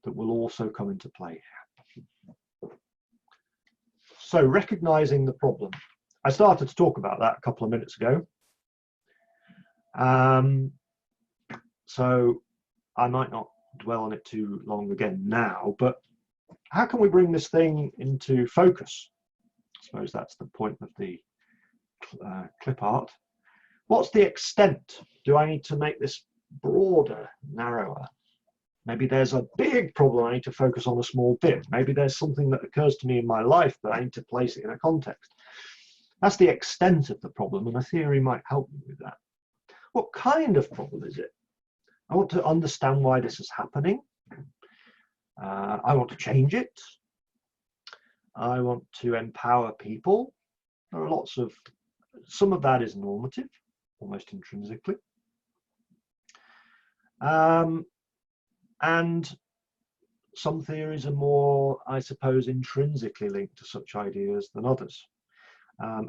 that will also come into play here. So recognizing the problem. I started to talk about that a couple of minutes ago. So I might not dwell on it too long again now, but how can we bring this thing into focus? I suppose that's the point of the clip art. What's the extent? Do I need to make this broader, narrower? Maybe there's a big problem I need to focus on a small bit. Maybe there's something that occurs to me in my life, but I need to place it in a context. That's the extent of the problem, and a theory might help me with that. What kind of problem is it? I want to understand why this is happening. I want to change it. I want to empower people. There are lots of, some of that is normative, almost intrinsically. And some theories are more, I suppose, intrinsically linked to such ideas than others.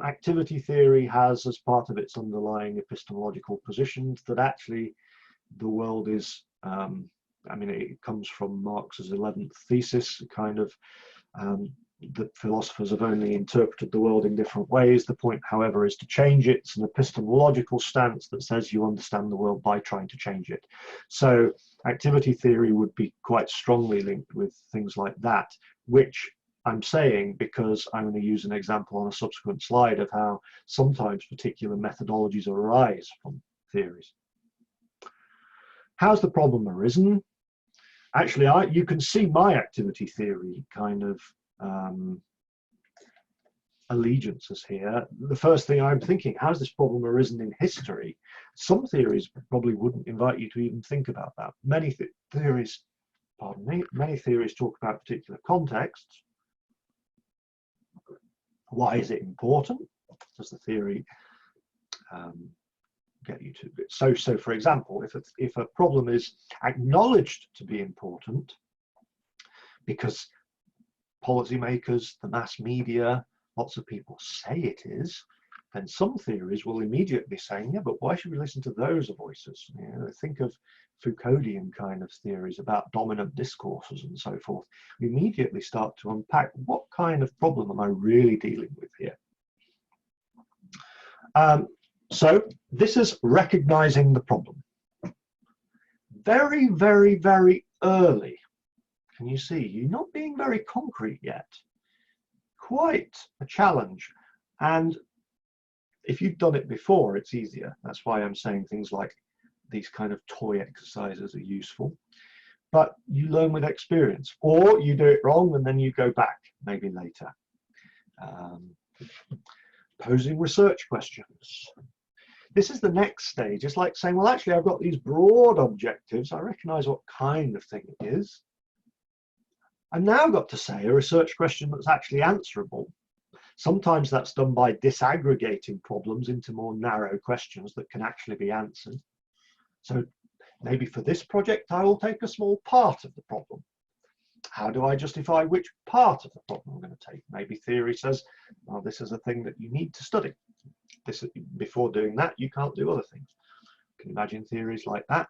Activity theory has as part of its underlying epistemological positions that actually the world is, I mean, it comes from Marx's 11th thesis, kind of, that philosophers have only interpreted the world in different ways. The point, however, is to change it. It's an epistemological stance that says you understand the world by trying to change it. So activity theory would be quite strongly linked with things like that, which I'm saying because I'm going to use an example on a subsequent slide of how sometimes particular methodologies arise from theories. How's the problem arisen? Actually, you can see my activity theory kind of allegiances here. The first thing I'm thinking, how's this problem arisen in history? Some theories probably wouldn't invite you to even think about that. Many theories, pardon me, many theories talk about particular contexts. Why is it important? Does the theory get you to it? So for example, if a problem is acknowledged to be important because policymakers, the mass media, lots of people say it is, then some theories will immediately be saying, yeah, but why should we listen to those voices? You know, think of Foucauldian kind of theories about dominant discourses and so forth. We immediately start to unpack what kind of problem am I really dealing with here? So this is recognizing the problem. Very, very, very early. Can you see? You're not being very concrete yet. Quite a challenge. And if you've done it before, it's easier. That's why I'm saying things like these kind of toy exercises are useful. But you learn with experience, or you do it wrong and then you go back, maybe later. Posing research questions. This is the next stage. It's like saying, well, actually, I've got these broad objectives. I recognize what kind of thing it is. I've now got to say a research question that's actually answerable. Sometimes that's done by disaggregating problems into more narrow questions that can actually be answered. So maybe for this project, I will take a small part of the problem. How do I justify which part of the problem I'm going to take? Maybe theory says, well, this is a thing that you need to study. Before doing that, you can't do other things. You can imagine theories like that.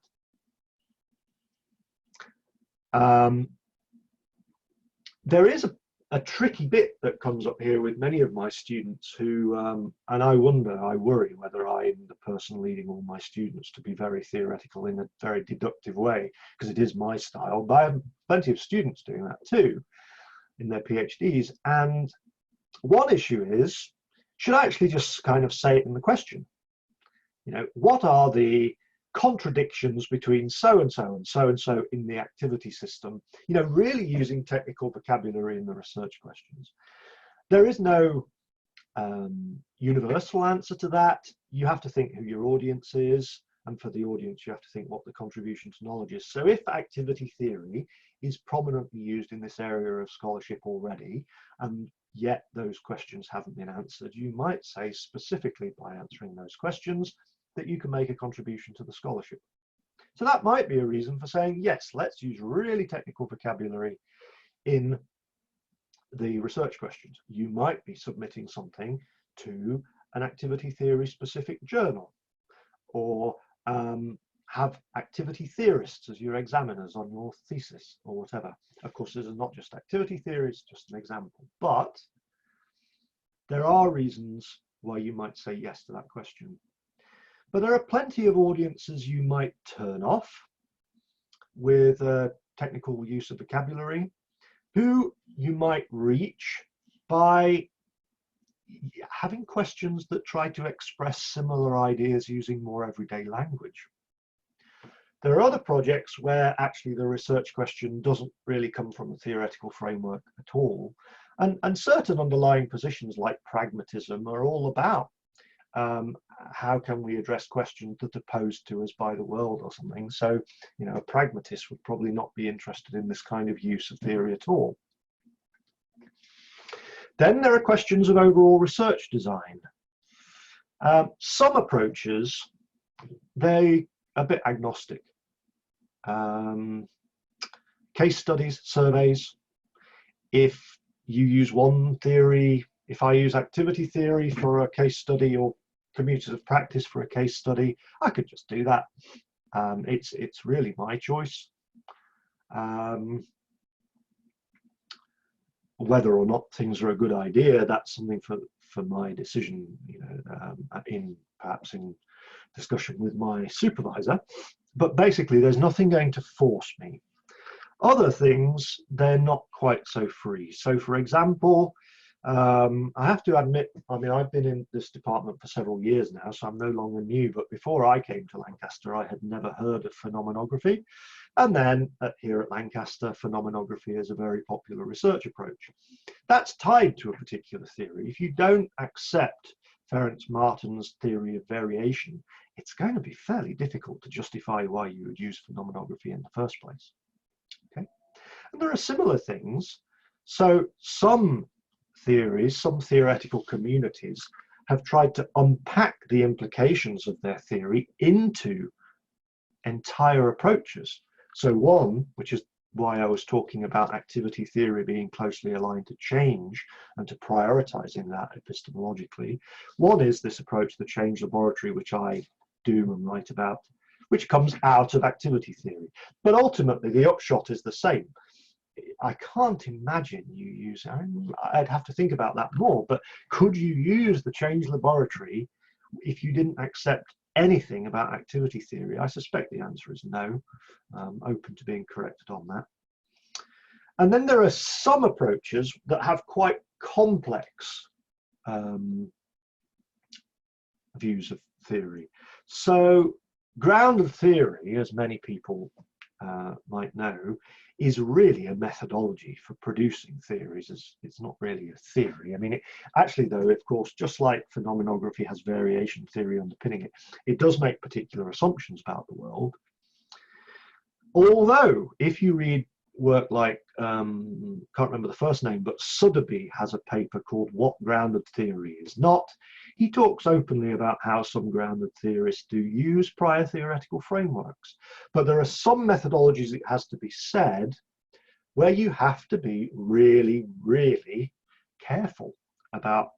There is a tricky bit that comes up here with many of my students who, and I worry whether I'm the person leading all my students to be very theoretical in a very deductive way, because it is my style, but I have plenty of students doing that too in their PhDs. And one issue is, should I actually just kind of say it in the question? You know, what are the contradictions between so and so and so and so in the activity system? You know, really using technical vocabulary in the research questions. There is no universal answer to that. You have to think who your audience is, and for the audience you have to think what the contribution to knowledge is. So if activity theory is prominently used in this area of scholarship already, and yet those questions haven't been answered, you might say specifically by answering those questions that you can make a contribution to the scholarship. So that might be a reason for saying, yes, let's use really technical vocabulary in the research questions. You might be submitting something to an activity theory specific journal, or have activity theorists as your examiners on your thesis or whatever. Of course, this is not just activity theory, it's just an example. But there are reasons why you might say yes to that question. But there are plenty of audiences you might turn off with technical use of vocabulary, who you might reach by having questions that try to express similar ideas using more everyday language. There are other projects where actually the research question doesn't really come from a theoretical framework at all. And certain underlying positions like pragmatism are all about how can we address questions that are posed to us by the world or something. So, you know, a pragmatist would probably not be interested in this kind of use of theory at all. Then there are questions of overall research design. Some approaches, they're a bit agnostic. Case studies, surveys. If you use one theory, if I use activity theory for a case study or commutative practice for a case study, I could just do that. It's really my choice. Whether or not things are a good idea, that's something for my decision, you know, perhaps in discussion with my supervisor. But basically, there's nothing going to force me. Other things, they're not quite so free. So, for example, I have to admit, I mean, I've been in this department for several years now, so I'm no longer new. But before I came to Lancaster, I had never heard of phenomenography. And then here at Lancaster, phenomenography is a very popular research approach. That's tied to a particular theory. If you don't accept Ferenc Martin's theory of variation, it's going to be fairly difficult to justify why you would use phenomenography in the first place. Okay, and there are similar things. So some theories, some theoretical communities have tried to unpack the implications of their theory into entire approaches. So one, which is why I was talking about activity theory being closely aligned to change and to prioritizing that epistemologically. One is this approach, the change laboratory, which I do and write about, which comes out of activity theory. But ultimately, the upshot is the same. I can't imagine you use, I'd have to think about that more, but could you use the change laboratory if you didn't accept anything about activity theory? I suspect the answer is no. Open to being corrected on that. And then there are some approaches that have quite complex views of theory. So grounded theory, as many people might know, is really a methodology for producing theories. It's not really a theory. I mean, actually, though, of course, just like phenomenography has variation theory underpinning it, it does make particular assumptions about the world. Although, if you read work like, can't remember the first name, but Sotheby has a paper called What Grounded Theory Is Not. He talks openly about how some grounded theorists do use prior theoretical frameworks. But there are some methodologies, it has to be said, where you have to be really, really careful about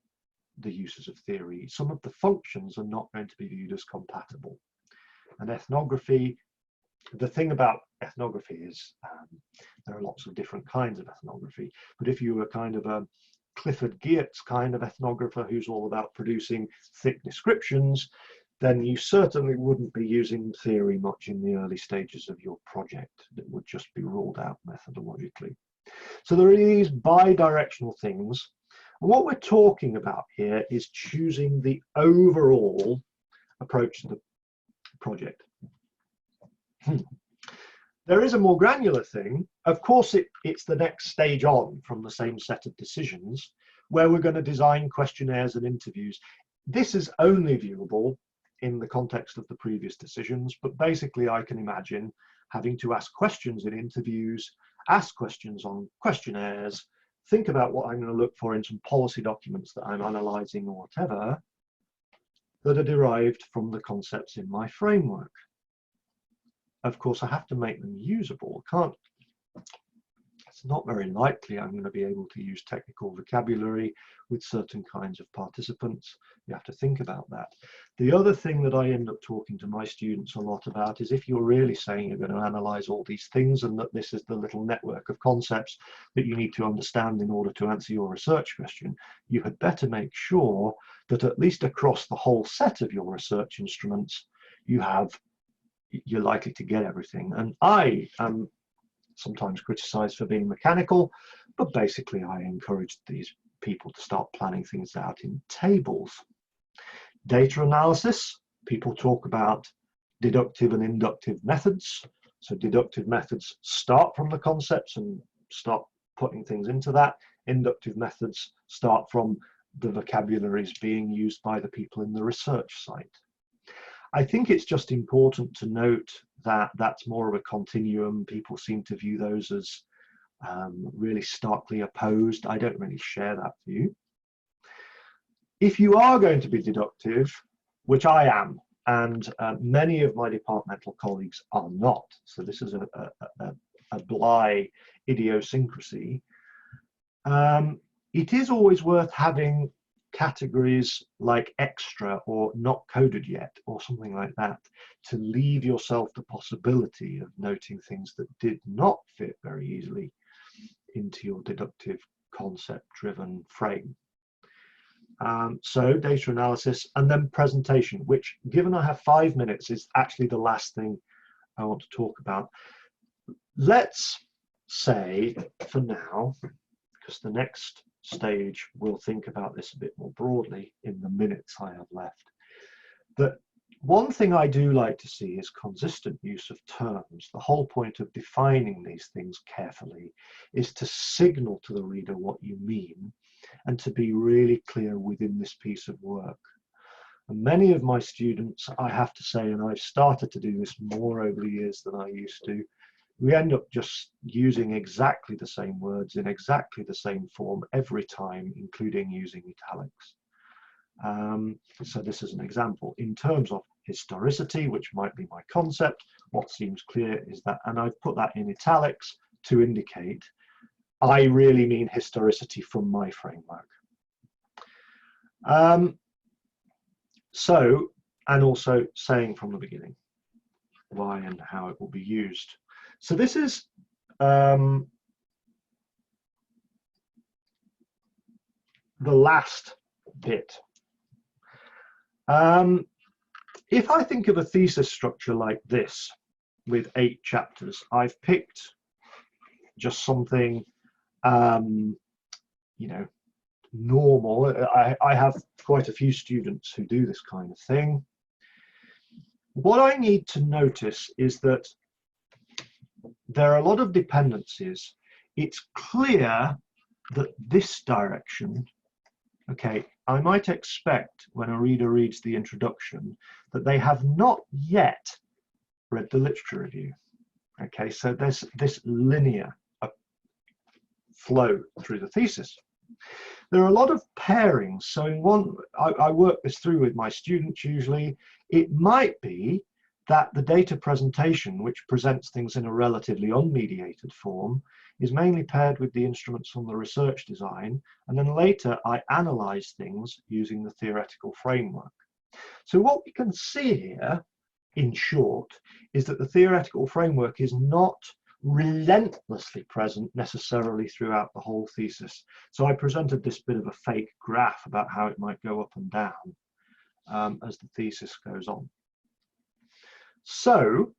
the uses of theory. Some of the functions are not going to be viewed as compatible. And ethnography, the thing about ethnography is there are lots of different kinds of ethnography, but if you were kind of a Clifford Geertz kind of ethnographer who's all about producing thick descriptions, then you certainly wouldn't be using theory much in the early stages of your project. It would just be ruled out methodologically. So there are these bi-directional things. And what we're talking about here is choosing the overall approach to the project. There is a more granular thing. Of course, it's the next stage on from the same set of decisions where we're going to design questionnaires and interviews. This is only viewable in the context of the previous decisions, but basically I can imagine having to ask questions in interviews, ask questions on questionnaires, think about what I'm going to look for in some policy documents that I'm analyzing or whatever that are derived from the concepts in my framework. Of course, I have to make them usable. It's not very likely I'm going to be able to use technical vocabulary with certain kinds of participants. You have to think about that. The other thing that I end up talking to my students a lot about is if you're really saying you're going to analyze all these things and that this is the little network of concepts that you need to understand in order to answer your research question, you had better make sure that at least across the whole set of your research instruments, you're likely to get everything. And I am sometimes criticized for being mechanical, but basically I encourage these people to start planning things out in tables. Data analysis, people talk about deductive and inductive methods. So deductive methods start from the concepts and start putting things into that. Inductive methods start from the vocabularies being used by the people in the research site. I think it's just important to note that that's more of a continuum. People seem to view those as really starkly opposed. I don't really share that view. If you are going to be deductive, which I am, and many of my departmental colleagues are not, so this is a Bly idiosyncrasy, it is always worth having categories like extra or not coded yet or something like that to leave yourself the possibility of noting things that did not fit very easily into your deductive concept driven frame. So data analysis and then presentation, which given I have 5 minutes is actually the last thing I want to talk about. Let's say for now, because the next stage we'll think about this a bit more broadly in the minutes I have left, that one thing I do like to see is consistent use of terms. The whole point of defining these things carefully is to signal to the reader what you mean and to be really clear within this piece of work. And many of my students, I have to say, and I've started to do this more over the years than I used to, we end up just using exactly the same words in exactly the same form every time, including using italics. So this is an example. In terms of historicity, which might be my concept, what seems clear is that, and I've put that in italics to indicate I really mean historicity from my framework. So, and also saying from the beginning why and how it will be used. So this is the last bit. If I think of a thesis structure like this with 8 chapters, I've picked just something you know, normal. I have quite a few students who do this kind of thing. What I need to notice is that there are a lot of dependencies. It's clear that this direction, okay, I might expect when a reader reads the introduction that they have not yet read the literature review. Okay, so there's this linear flow through the thesis. There are a lot of pairings. So in one, I work this through with my students usually. It might be that the data presentation, which presents things in a relatively unmediated form, is mainly paired with the instruments from the research design, and then later I analyze things using the theoretical framework. So what we can see here, in short, is that the theoretical framework is not relentlessly present necessarily throughout the whole thesis. So I presented this bit of a fake graph about how it might go up and down as the thesis goes on. So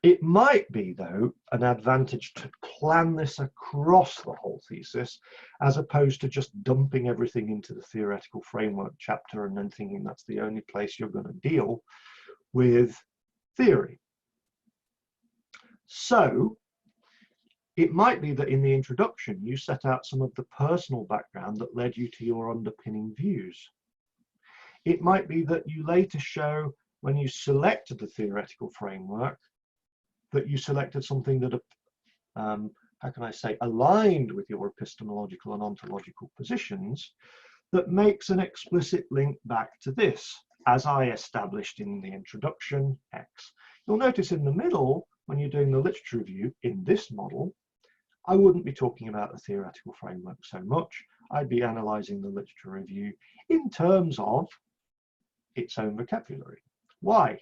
it might be, though, an advantage to plan this across the whole thesis as opposed to just dumping everything into the theoretical framework chapter and then thinking that's the only place you're going to deal with theory. So it might be that in the introduction you set out some of the personal background that led you to your underpinning views. It might be that you later show when you selected the theoretical framework that you selected something that, how can I say, aligned with your epistemological and ontological positions that makes an explicit link back to this, as I established in the introduction, X. You'll notice in the middle, when you're doing the literature review in this model, I wouldn't be talking about the theoretical framework so much. I'd be analyzing the literature review in terms of its own vocabulary. Why?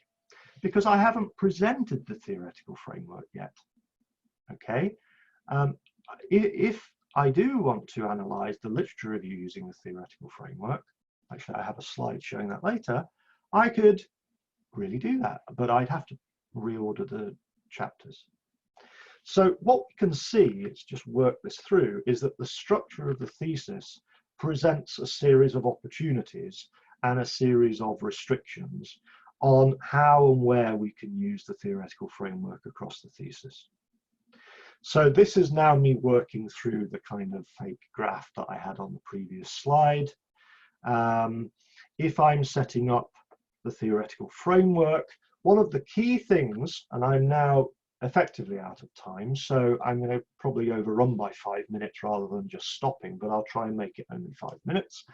Because I haven't presented the theoretical framework yet. Okay? If I do want to analyze the literature review using the theoretical framework, actually I have a slide showing that later, I could really do that, but I'd have to reorder the chapters. So what we can see, let's just work this through, is that the structure of the thesis presents a series of opportunities and a series of restrictions. on how and where we can use the theoretical framework across the thesis. So this is now me working through the kind of fake graph that I had on the previous slide. If I'm setting up the theoretical framework, one of the key things, and I'm now effectively out of time, so I'm going to probably overrun by 5 minutes rather than just stopping, but I'll try and make it only 5 minutes.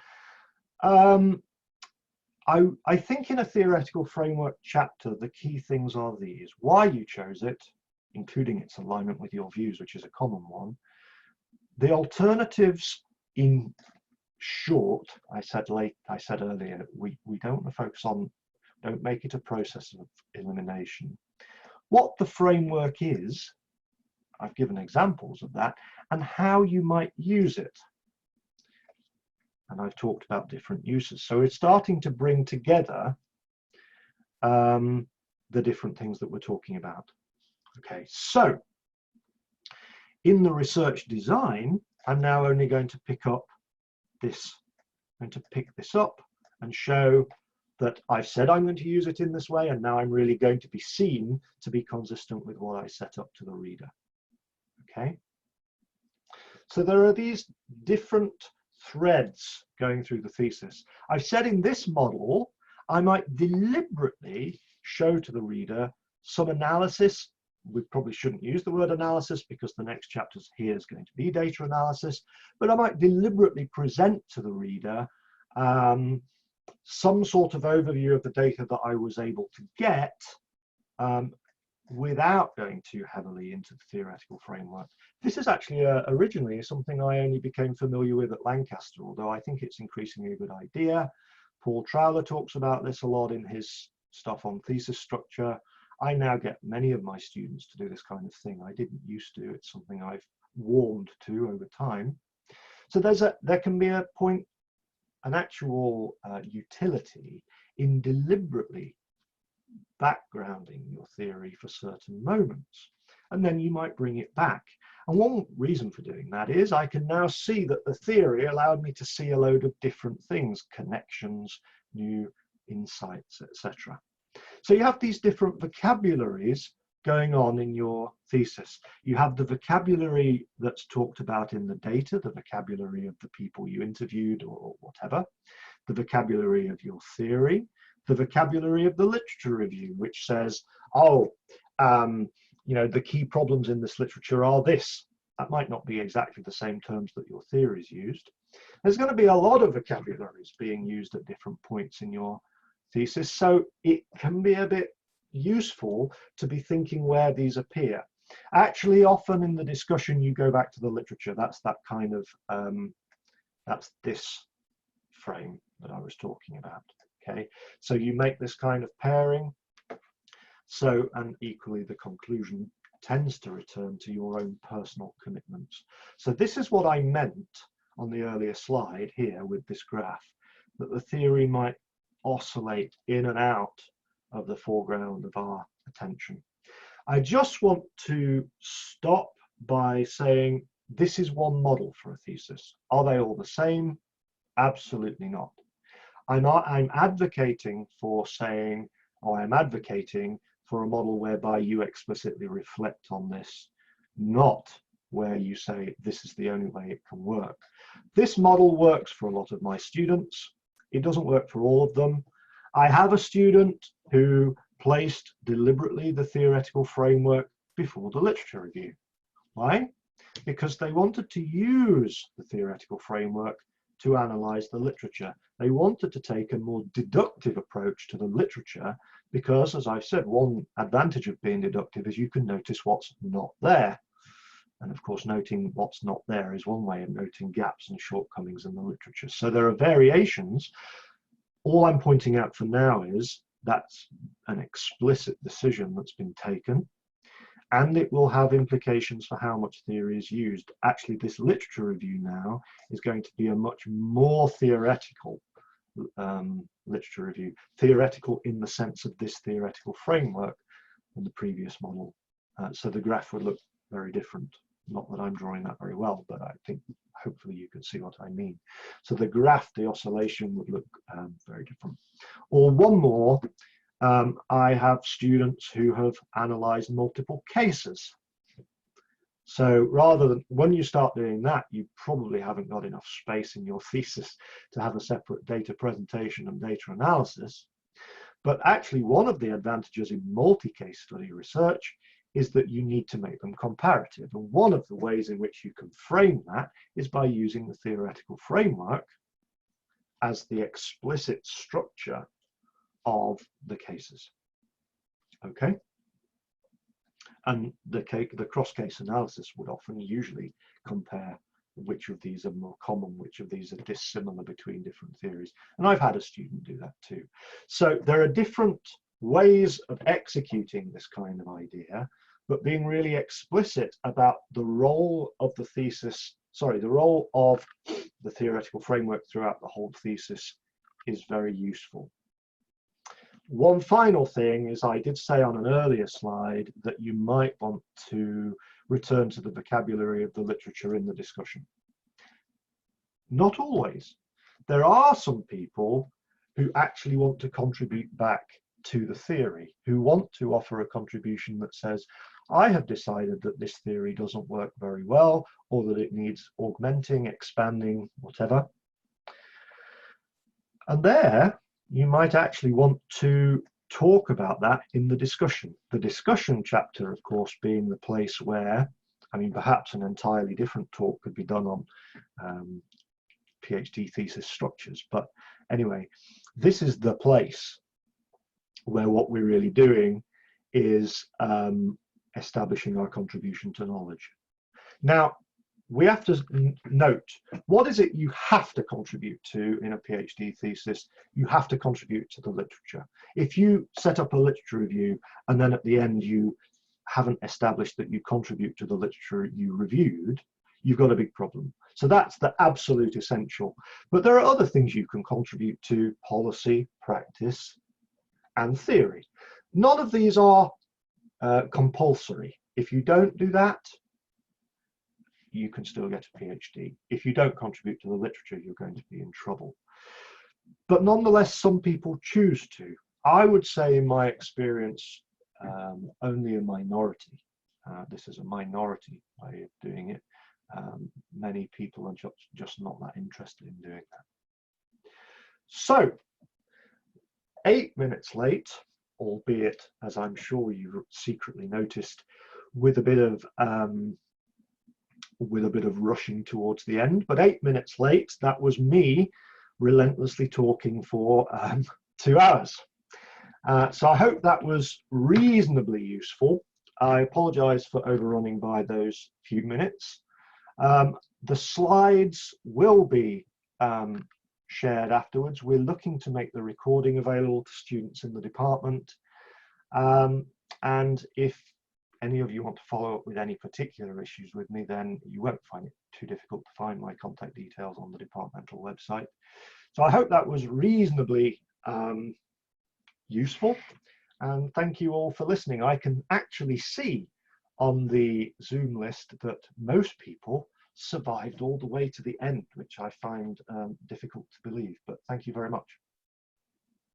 I think in a theoretical framework chapter, the key things are these: why you chose it, including its alignment with your views, which is a common one. The alternatives, in short, I said earlier, we don't want to focus on, don't make it a process of elimination. What the framework is, I've given examples of that, and how you might use it. And I've talked about different uses. So we're starting to bring together the different things that we're talking about. Okay, so in the research design, I'm now only going to pick up this. I'm going to pick this up and show that I've said I'm going to use it in this way, and now I'm really going to be seen to be consistent with what I set up to the reader. Okay, so there are these different threads going through the thesis. I've said in this model, I might deliberately show to the reader some analysis. We probably shouldn't use the word analysis because the next chapter here is going to be data analysis, but I might deliberately present to the reader some sort of overview of the data that I was able to get without going too heavily into the theoretical framework. This is actually originally something I only became familiar with at Lancaster, although I think it's increasingly a good idea. Paul Trowler talks about this a lot in his stuff on thesis structure. I now get many of my students to do this kind of thing. I didn't used to. It's something I've warmed to over time. So there can be an actual utility in deliberately backgrounding your theory for certain moments, and then you might bring it back. And one reason for doing that is I can now see that the theory allowed me to see a load of different things, connections, new insights, etc. So you have these different vocabularies going on in your thesis. You have the vocabulary that's talked about in the data, the vocabulary of the people you interviewed or whatever, the vocabulary of your theory, the vocabulary of the literature review, which says, oh, you know, the key problems in this literature are this. That might not be exactly the same terms that your theory's used. There's going to be a lot of vocabularies being used at different points in your thesis, so it can be a bit useful to be thinking where these appear. Actually, often in the discussion, you go back to the literature. That's that kind of, that's this frame that I was talking about. Okay, so you make this kind of pairing. So, and equally the conclusion tends to return to your own personal commitments. So this is what I meant on the earlier slide here with this graph, that the theory might oscillate in and out of the foreground of our attention. I just want to stop by saying this is one model for a thesis. Are they all the same? Absolutely not. I'm advocating for saying, or I'm advocating for a model whereby you explicitly reflect on this, not where you say this is the only way it can work. This model works for a lot of my students. It doesn't work for all of them. I have a student who placed deliberately the theoretical framework before the literature review. Why? Because they wanted to use the theoretical framework to analyze the literature. They wanted to take a more deductive approach to the literature because, as I've said, one advantage of being deductive is you can notice what's not there. And of course, noting what's not there is one way of noting gaps and shortcomings in the literature. So there are variations. All I'm pointing out for now is that's an explicit decision that's been taken, and it will have implications for how much theory is used. Actually, this literature review now is going to be a much more theoretical literature review, theoretical in the sense of this theoretical framework than the previous model. So the graph would look very different. Not that I'm drawing that very well, but I think hopefully you can see what I mean. So the graph, the oscillation would look very different. Or one more, I have students who have analysed multiple cases. So rather than, when you start doing that, you probably haven't got enough space in your thesis to have a separate data presentation and data analysis. But actually, one of the advantages in multi-case study research is that you need to make them comparative. And one of the ways in which you can frame that is by using the theoretical framework as the explicit structure of the cases. Okay? And the cross-case analysis would often usually compare which of these are more common, which of these are dissimilar between different theories. And I've had a student do that too. So there are different ways of executing this kind of idea, but being really explicit about the role of the thesis, sorry, the role of the theoretical framework throughout the whole thesis is very useful. One final thing is, I did say on an earlier slide that you might want to return to the vocabulary of the literature in the discussion. Not always. There are some people who actually want to contribute back to the theory, who want to offer a contribution that says, I have decided that this theory doesn't work very well, or that it needs augmenting, expanding, whatever. And there, you might actually want to talk about that in the discussion. The discussion chapter, of course, being the place where, I mean, perhaps an entirely different talk could be done on PhD thesis structures. But anyway, this is the place where what we're really doing is establishing our contribution to knowledge. Now, we have to note, what is it you have to contribute to in a PhD thesis? You have to contribute to the literature. If you set up a literature review and then at the end you haven't established that you contribute to the literature you reviewed, you've got a big problem. So that's the absolute essential. But there are other things you can contribute to: policy, practice, and theory. None of these are compulsory. If you don't do that, you can still get a PhD. If you don't contribute to the literature, you're going to be in trouble. But nonetheless, some people choose to. I would say, in my experience, only a minority. This is a minority way of doing it. Many people are just not that interested in doing that. So, 8 minutes late, albeit, as I'm sure you secretly noticed, with a bit of rushing towards the end, but 8 minutes late. That was me relentlessly talking for 2 hours. So I hope that was reasonably useful. I apologize for overrunning by those few minutes. The slides will be shared afterwards. We're looking to make the recording available to students in the department. And if any of you want to follow up with any particular issues with me, then you won't find it too difficult to find my contact details on the departmental website. So I hope that was reasonably useful, and thank you all for listening. I can actually see on the Zoom list that most people survived all the way to the end, which I find difficult to believe, but thank you very much.